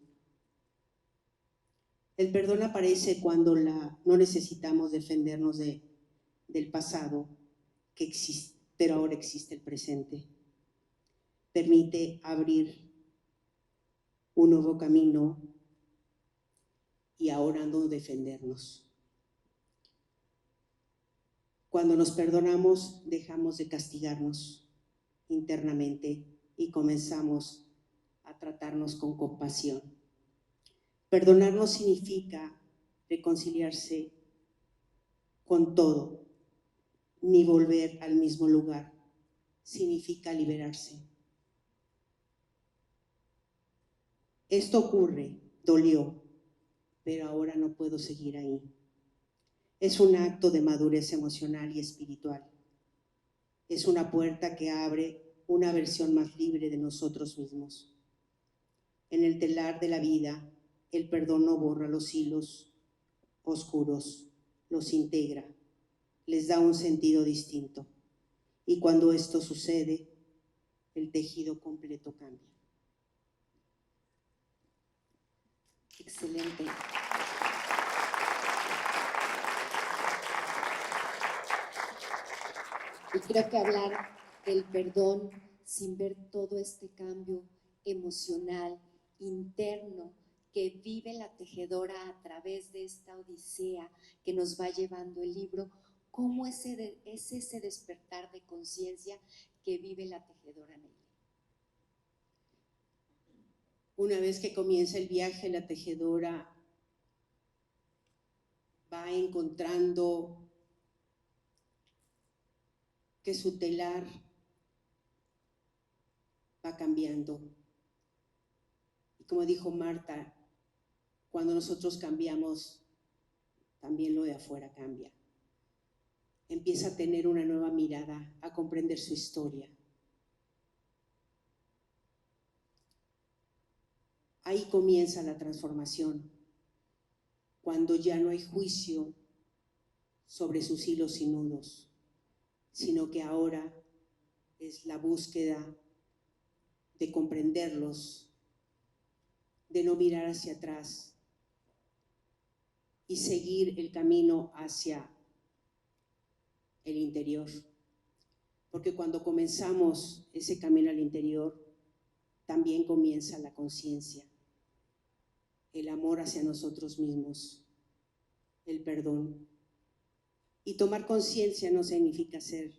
El perdón aparece cuando no necesitamos defendernos del pasado que existe, pero ahora existe el presente. Permite abrir un nuevo camino y ahora no defendernos. Cuando nos perdonamos, dejamos de castigarnos internamente y comenzamos a tratarnos con compasión. Perdonar no significa reconciliarse con todo, ni volver al mismo lugar. Significa liberarse. Esto ocurre, dolió, pero ahora no puedo seguir ahí. Es un acto de madurez emocional y espiritual. Es una puerta que abre una versión más libre de nosotros mismos. En el telar de la vida, el perdón no borra los hilos oscuros, los integra, les da un sentido distinto. Y cuando esto sucede, el tejido completo cambia. Excelente. Y creo que hablar del perdón sin ver todo este cambio emocional, interno, que vive la tejedora a través de esta odisea que nos va llevando el libro, ¿Cómo es ese despertar de conciencia que vive la tejedora Neily? Una vez que comienza el viaje, la tejedora va encontrando que su telar va cambiando. Y como dijo Marta, cuando nosotros cambiamos, también lo de afuera cambia. Empieza a tener una nueva mirada, a comprender su historia. Ahí comienza la transformación, cuando ya no hay juicio sobre sus hilos y nudos, sino que ahora es la búsqueda de comprenderlos, de no mirar hacia atrás y seguir el camino hacia el interior. Porque cuando comenzamos ese camino al interior, también comienza la conciencia, el amor hacia nosotros mismos, el perdón. Y tomar conciencia no significa ser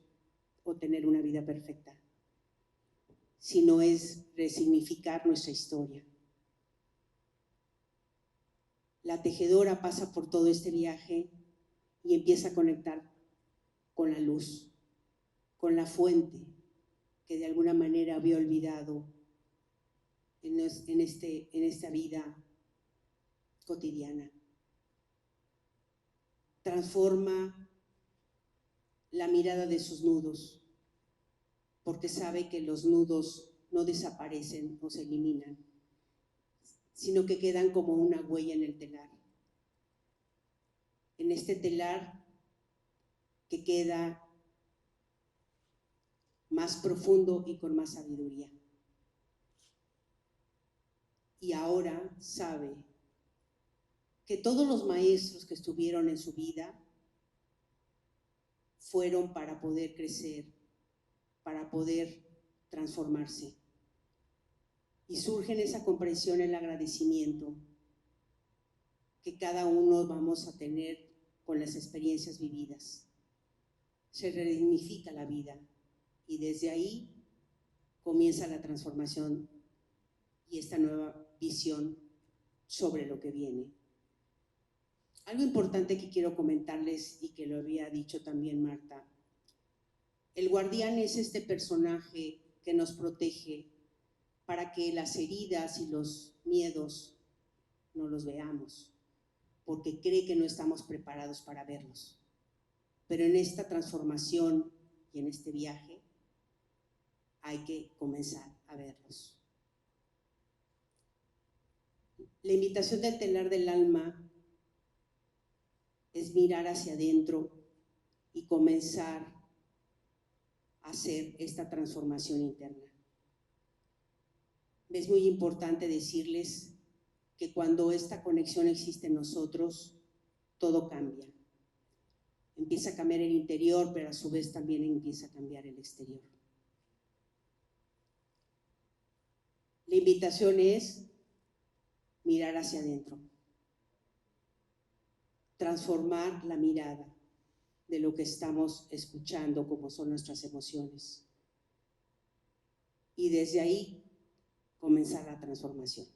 o tener una vida perfecta, sino es resignificar nuestra historia. La tejedora pasa por todo este viaje y empieza a conectar con la luz, con la fuente que de alguna manera había olvidado en esta vida cotidiana. Transforma la mirada de sus nudos, porque sabe que los nudos no desaparecen o se eliminan, sino que quedan como una huella en el telar. En este telar que queda más profundo y con más sabiduría. Y ahora sabe que todos los maestros que estuvieron en su vida fueron para poder crecer, para poder transformarse. Y surge en esa comprensión el agradecimiento que cada uno vamos a tener con las experiencias vividas. Se redignifica la vida y desde ahí comienza la transformación y esta nueva visión sobre lo que viene. Algo importante que quiero comentarles y que lo había dicho también Marta, el guardián es este personaje que nos protege para que las heridas y los miedos no los veamos, porque cree que no estamos preparados para verlos. Pero en esta transformación y en este viaje hay que comenzar a verlos. La invitación del telar del alma es mirar hacia adentro y comenzar a hacer esta transformación interna. Es muy importante decirles que cuando esta conexión existe en nosotros, todo cambia. Empieza a cambiar el interior, pero a su vez también empieza a cambiar el exterior. La invitación es mirar hacia adentro, transformar la mirada de lo que estamos escuchando, como son nuestras emociones. Y desde ahí comenzar la transformación.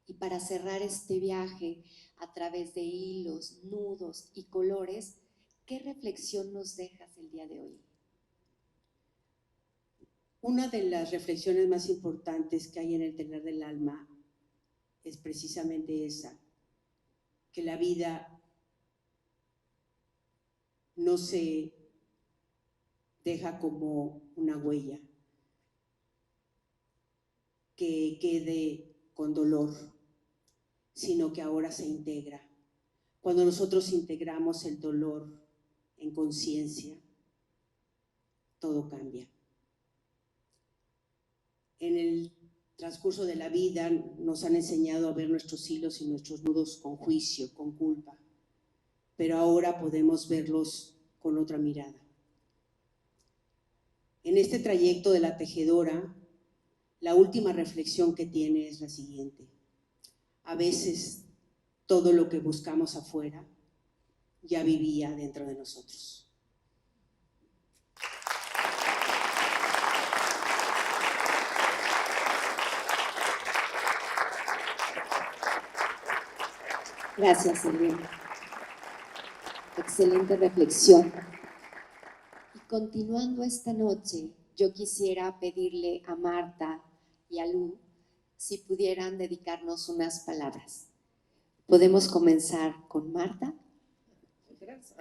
Y para cerrar este viaje a través de hilos, nudos y colores, ¿qué reflexión nos dejas el día de hoy? Una de las reflexiones más importantes que hay en el telar del alma es precisamente esa, que la vida no se deja como una huella, que quede con dolor, sino que ahora se integra. Cuando nosotros integramos el dolor en conciencia, todo cambia. En el transcurso de la vida nos han enseñado a ver nuestros hilos y nuestros nudos con juicio, con culpa, pero ahora podemos verlos con otra mirada. En este trayecto de la tejedora, la última reflexión que tiene es la siguiente. A veces todo lo que buscamos afuera ya vivía dentro de nosotros. Gracias, Elena. Excelente reflexión. Y continuando esta noche, yo quisiera pedirle a Marta y a Lu si pudieran dedicarnos unas palabras. ¿Podemos comenzar con Marta? Gracias.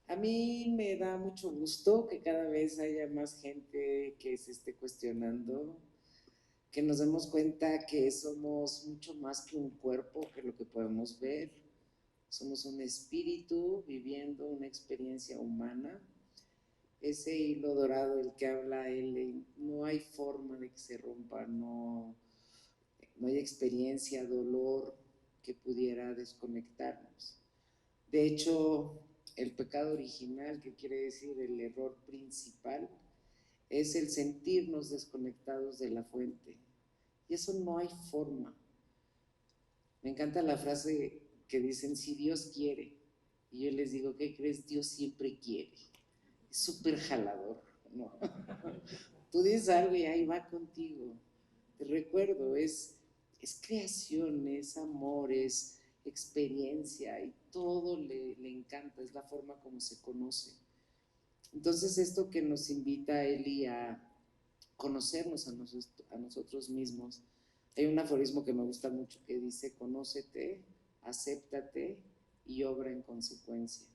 A mí me da mucho gusto que cada vez haya más gente que se esté cuestionando, que nos demos cuenta que somos mucho más que un cuerpo, que lo que podemos ver. Somos un espíritu viviendo una experiencia humana. Ese hilo dorado del que habla él, no hay forma de que se rompa, no hay experiencia, dolor que pudiera desconectarnos. De hecho, el pecado original, que quiere decir el error principal, es el sentirnos desconectados de la fuente. Y eso no hay forma. Me encanta la frase que dicen, si Dios quiere. Y yo les digo, ¿qué crees? Dios siempre quiere. Es súper jalador, ¿no? Tú dices algo y ahí va contigo. Te recuerdo, es creación, es amor, es experiencia y todo le encanta, es la forma como se conoce. Entonces esto que nos invita Eli a conocernos a nosotros mismos, hay un aforismo que me gusta mucho que dice, conócete, acéptate y obra en consecuencia.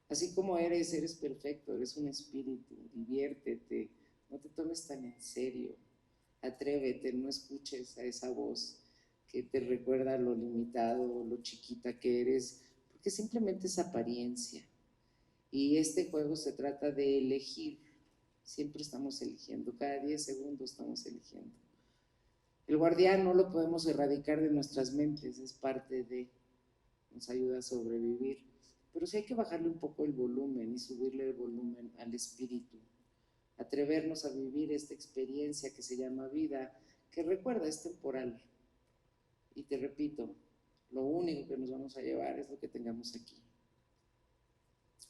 Así como eres perfecto, eres un espíritu, diviértete, no te tomes tan en serio, atrévete, no escuches a esa voz que te recuerda lo limitado, lo chiquita que eres, porque simplemente es apariencia. Y este juego se trata de elegir, siempre estamos eligiendo, cada 10 segundos estamos eligiendo. El guardián no lo podemos erradicar de nuestras mentes, es parte de, nos ayuda a sobrevivir. Pero sí hay que bajarle un poco el volumen y subirle el volumen al espíritu. Atrevernos a vivir esta experiencia que se llama vida, que recuerda es temporal. Y te repito, lo único que nos vamos a llevar es lo que tengamos aquí.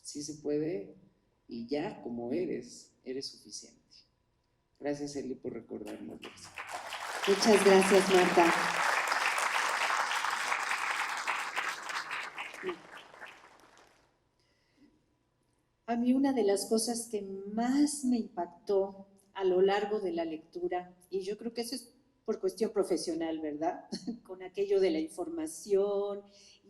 Sí se puede y ya como eres suficiente. Gracias, Eli, por recordarnos eso. Muchas gracias, Marta. A mí una de las cosas que más me impactó a lo largo de la lectura, y yo creo que eso es por cuestión profesional, ¿verdad? Con aquello de la información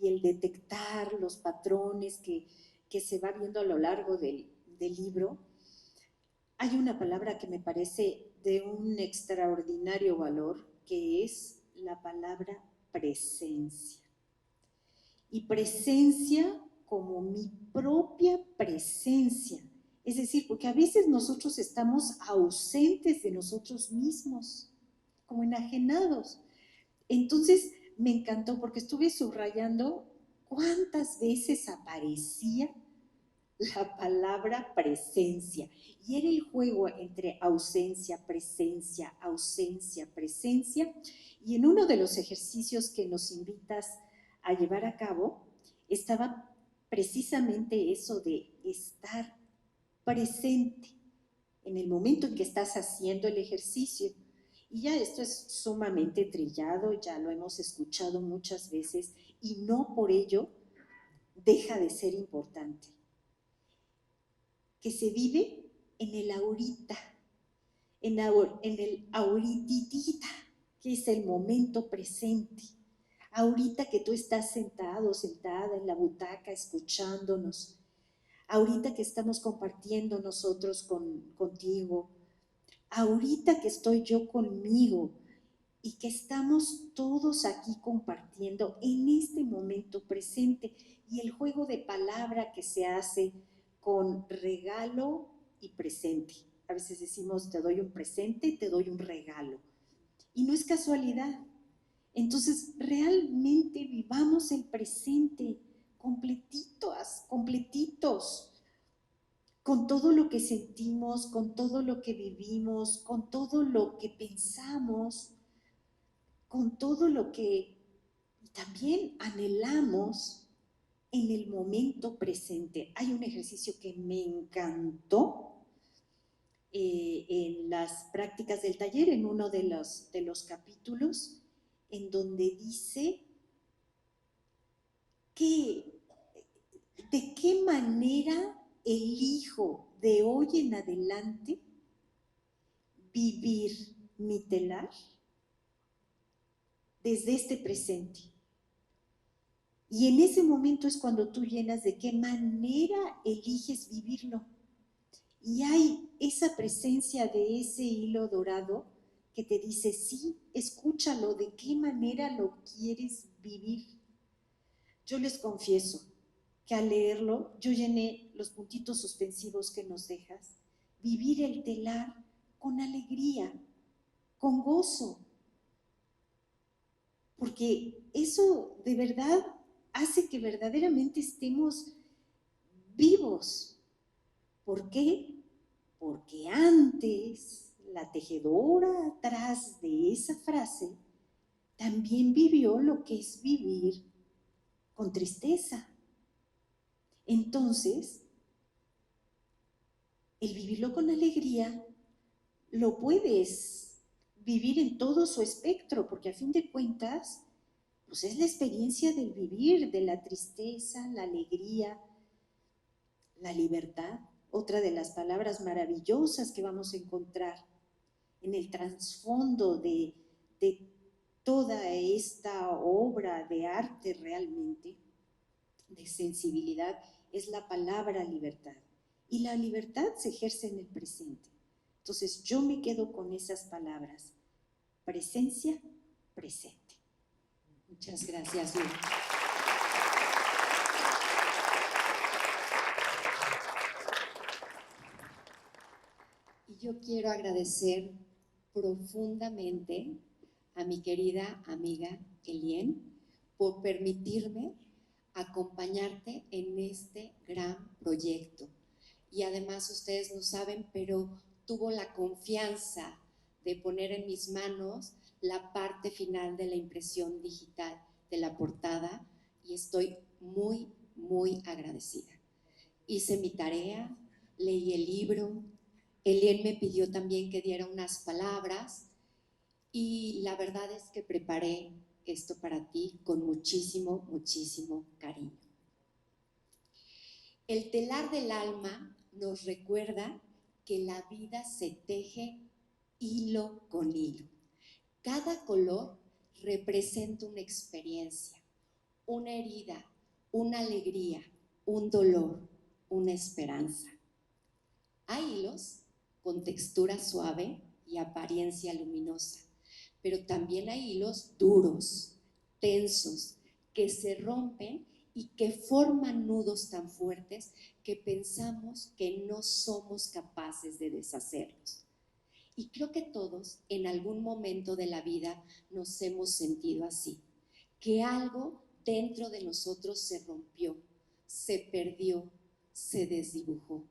y el detectar los patrones que se va viendo a lo largo del libro, hay una palabra que me parece de un extraordinario valor, que es la palabra presencia. Y presencia como mi propia presencia. Es decir, porque a veces nosotros estamos ausentes de nosotros mismos, como enajenados. Entonces me encantó porque estuve subrayando cuántas veces aparecía la palabra presencia. Y era el juego entre ausencia, presencia, ausencia, presencia. Y en uno de los ejercicios que nos invitas a llevar a cabo, estaba precisamente eso de estar presente en el momento en que estás haciendo el ejercicio. Y ya esto es sumamente trillado, ya lo hemos escuchado muchas veces y no por ello deja de ser importante. Que se vive en el ahorita, en el ahorititita, que es el momento presente. Ahorita que tú estás sentado, sentada en la butaca escuchándonos, ahorita que estamos compartiendo nosotros contigo, ahorita que estoy yo conmigo y que estamos todos aquí compartiendo en este momento presente y el juego de palabra que se hace con regalo y presente. A veces decimos, te doy un presente, te doy un regalo. Y no es casualidad. Entonces, realmente vivamos el presente completitos, con todo lo que sentimos, con todo lo que vivimos, con todo lo que pensamos, con todo lo que también anhelamos en el momento presente. Hay un ejercicio que me encantó en las prácticas del taller, en uno de los capítulos, en donde dice que de qué manera elijo de hoy en adelante vivir mi telar desde este presente. Y en ese momento es cuando tú llenas de qué manera eliges vivirlo. Y hay esa presencia de ese hilo dorado que te dice, sí, escúchalo, de qué manera lo quieres vivir. Yo les confieso que al leerlo yo llené los puntitos suspensivos que nos dejas. Vivir el telar con alegría, con gozo. Porque eso de verdad hace que verdaderamente estemos vivos. ¿Por qué? Porque antes la tejedora atrás de esa frase también vivió lo que es vivir con tristeza. Entonces, el vivirlo con alegría lo puedes vivir en todo su espectro, porque a fin de cuentas, pues es la experiencia del vivir, de la tristeza, la alegría, la libertad. Otra de las palabras maravillosas que vamos a encontrar en el trasfondo de toda esta obra de arte realmente, de sensibilidad, es la palabra libertad. Y la libertad se ejerce en el presente. Entonces yo me quedo con esas palabras. Presencia, presente. Muchas gracias, Lu. Y yo quiero agradecer profundamente a mi querida amiga Elien por permitirme acompañarte en este gran proyecto. Y además ustedes no saben, pero tuvo la confianza de poner en mis manos la parte final de la impresión digital de la portada y estoy muy, muy agradecida. Hice mi tarea, leí el libro, Elien me pidió también que diera unas palabras y la verdad es que preparé esto para ti con muchísimo, muchísimo cariño. El telar del alma nos recuerda que la vida se teje hilo con hilo. Cada color representa una experiencia, una herida, una alegría, un dolor, una esperanza. Hay hilos con textura suave y apariencia luminosa, pero también hay hilos duros, tensos, que se rompen y que forman nudos tan fuertes que pensamos que no somos capaces de deshacerlos. Y creo que todos en algún momento de la vida nos hemos sentido así, que algo dentro de nosotros se rompió, se perdió, se desdibujó.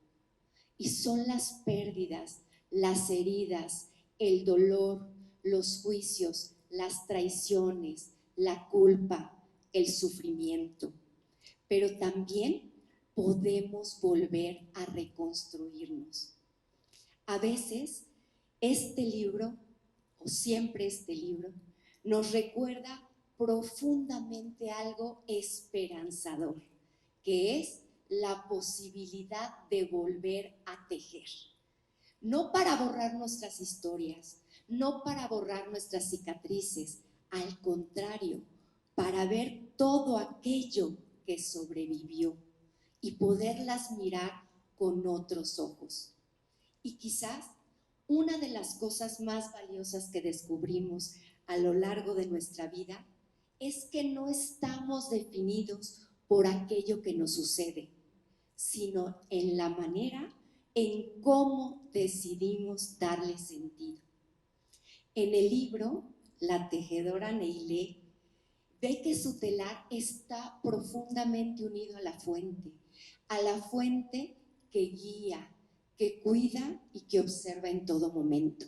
Y son las pérdidas, las heridas, el dolor, los juicios, las traiciones, la culpa, el sufrimiento. Pero también podemos volver a reconstruirnos. A veces este libro, o siempre este libro, nos recuerda profundamente algo esperanzador, que es la posibilidad de volver a tejer. No para borrar nuestras historias, no para borrar nuestras cicatrices, al contrario, para ver todo aquello que sobrevivió y poderlas mirar con otros ojos. Y quizás una de las cosas más valiosas que descubrimos a lo largo de nuestra vida es que no estamos definidos por aquello que nos sucede, sino en la manera en cómo decidimos darle sentido. En el libro, la tejedora Neilé ve que su telar está profundamente unido a la fuente que guía, que cuida y que observa en todo momento.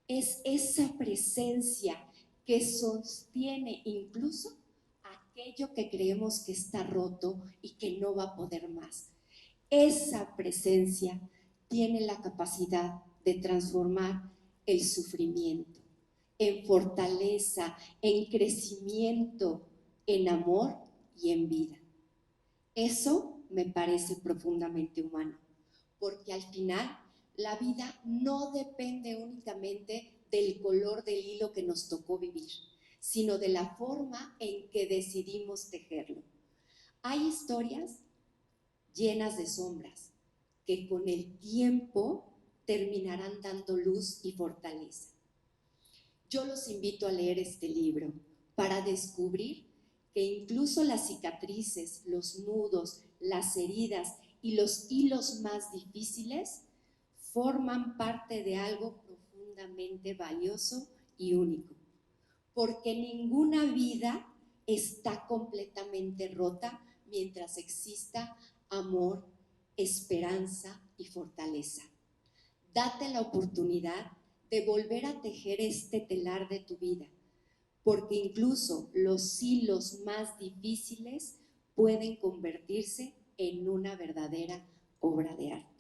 Es esa presencia que sostiene incluso aquello que creemos que está roto y que no va a poder más. Esa presencia tiene la capacidad de transformar el sufrimiento en fortaleza, en crecimiento, en amor y en vida. Eso me parece profundamente humano, porque al final la vida no depende únicamente del color del hilo que nos tocó vivir, sino de la forma en que decidimos tejerlo. Hay historias llenas de sombras que con el tiempo terminarán dando luz y fortaleza. Yo los invito a leer este libro para descubrir que incluso las cicatrices, los nudos, las heridas y los hilos más difíciles forman parte de algo profundamente valioso y único, porque ninguna vida está completamente rota mientras exista amor, esperanza y fortaleza. Date la oportunidad de volver a tejer este telar de tu vida, porque incluso los hilos más difíciles pueden convertirse en una verdadera obra de arte.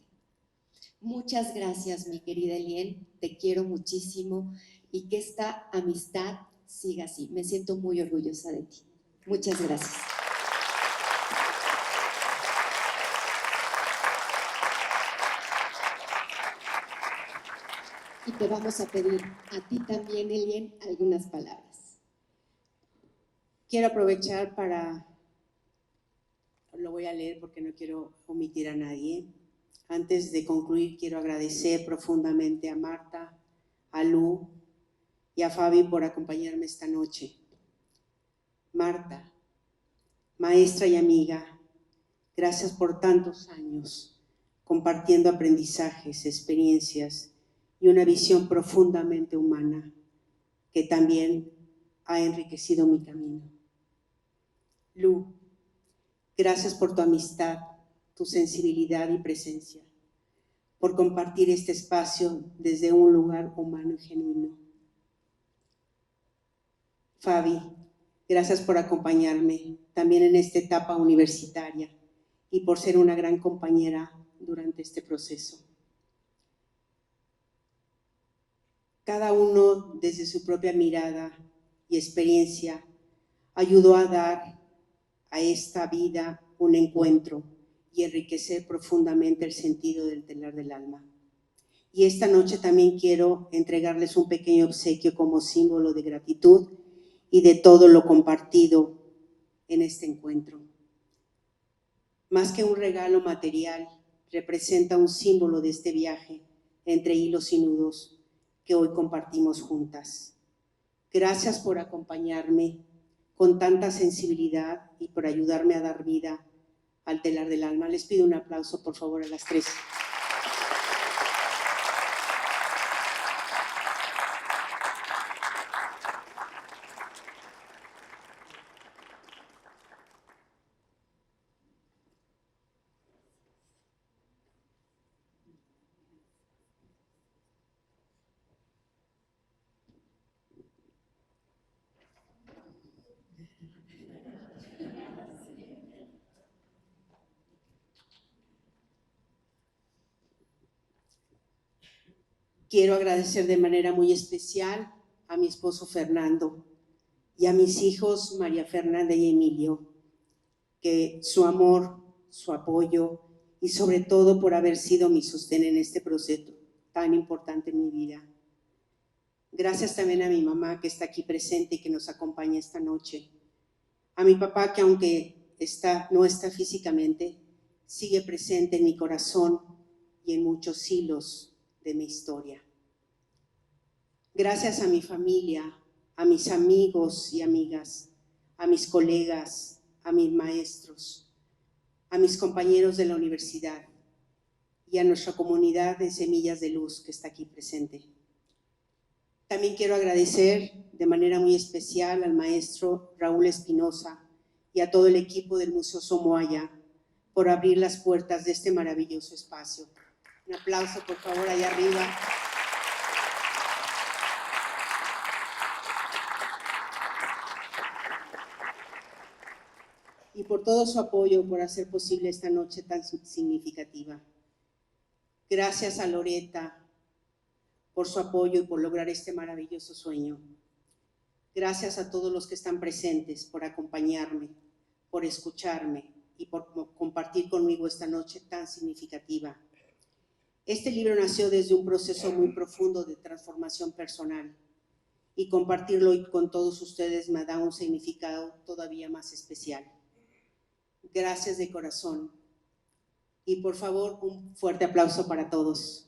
Muchas gracias, mi querida Elien, te quiero muchísimo y que esta amistad siga así. Me siento muy orgullosa de ti. Muchas gracias. Y te vamos a pedir a ti también, Elien, algunas palabras. Quiero aprovechar lo voy a leer porque no quiero omitir a nadie. Antes de concluir, quiero agradecer profundamente a Marta, a Lu y a Fabi por acompañarme esta noche. Marta, maestra y amiga, gracias por tantos años compartiendo aprendizajes, experiencias y una visión profundamente humana que también ha enriquecido mi camino. Lu, gracias por tu amistad, tu sensibilidad y presencia, por compartir este espacio desde un lugar humano y genuino. Fabi, gracias por acompañarme también en esta etapa universitaria y por ser una gran compañera durante este proceso. Cada uno, desde su propia mirada y experiencia, ayudó a dar a esta vida un encuentro y enriquecer profundamente el sentido del telar del alma. Y esta noche también quiero entregarles un pequeño obsequio como símbolo de gratitud y de todo lo compartido en este encuentro. Más que un regalo material, representa un símbolo de este viaje entre hilos y nudos que hoy compartimos juntas. Gracias por acompañarme con tanta sensibilidad y por ayudarme a dar vida al telar del alma. Les pido un aplauso, por favor, a las tres. Quiero agradecer de manera muy especial a mi esposo Fernando y a mis hijos María Fernanda y Emilio, que su amor, su apoyo y sobre todo por haber sido mi sostén en este proceso tan importante en mi vida. Gracias también a mi mamá que está aquí presente y que nos acompaña esta noche. A mi papá que aunque no está físicamente, sigue presente en mi corazón y en muchos hilos de mi historia. Gracias a mi familia, a mis amigos y amigas, a mis colegas, a mis maestros, a mis compañeros de la universidad y a nuestra comunidad de Semillas de Luz que está aquí presente. También quiero agradecer de manera muy especial al maestro Raúl Espinosa y a todo el equipo del Museo Somoaya por abrir las puertas de este maravilloso espacio. Un aplauso, por favor, allá arriba. y por todo su apoyo por hacer posible esta noche tan significativa. Gracias a Loretta por su apoyo y por lograr este maravilloso sueño. Gracias a todos los que están presentes por acompañarme, por escucharme y por compartir conmigo esta noche tan significativa. Este libro nació desde un proceso muy profundo de transformación personal y compartirlo hoy con todos ustedes me da un significado todavía más especial. Gracias de corazón y por favor un fuerte aplauso para todos.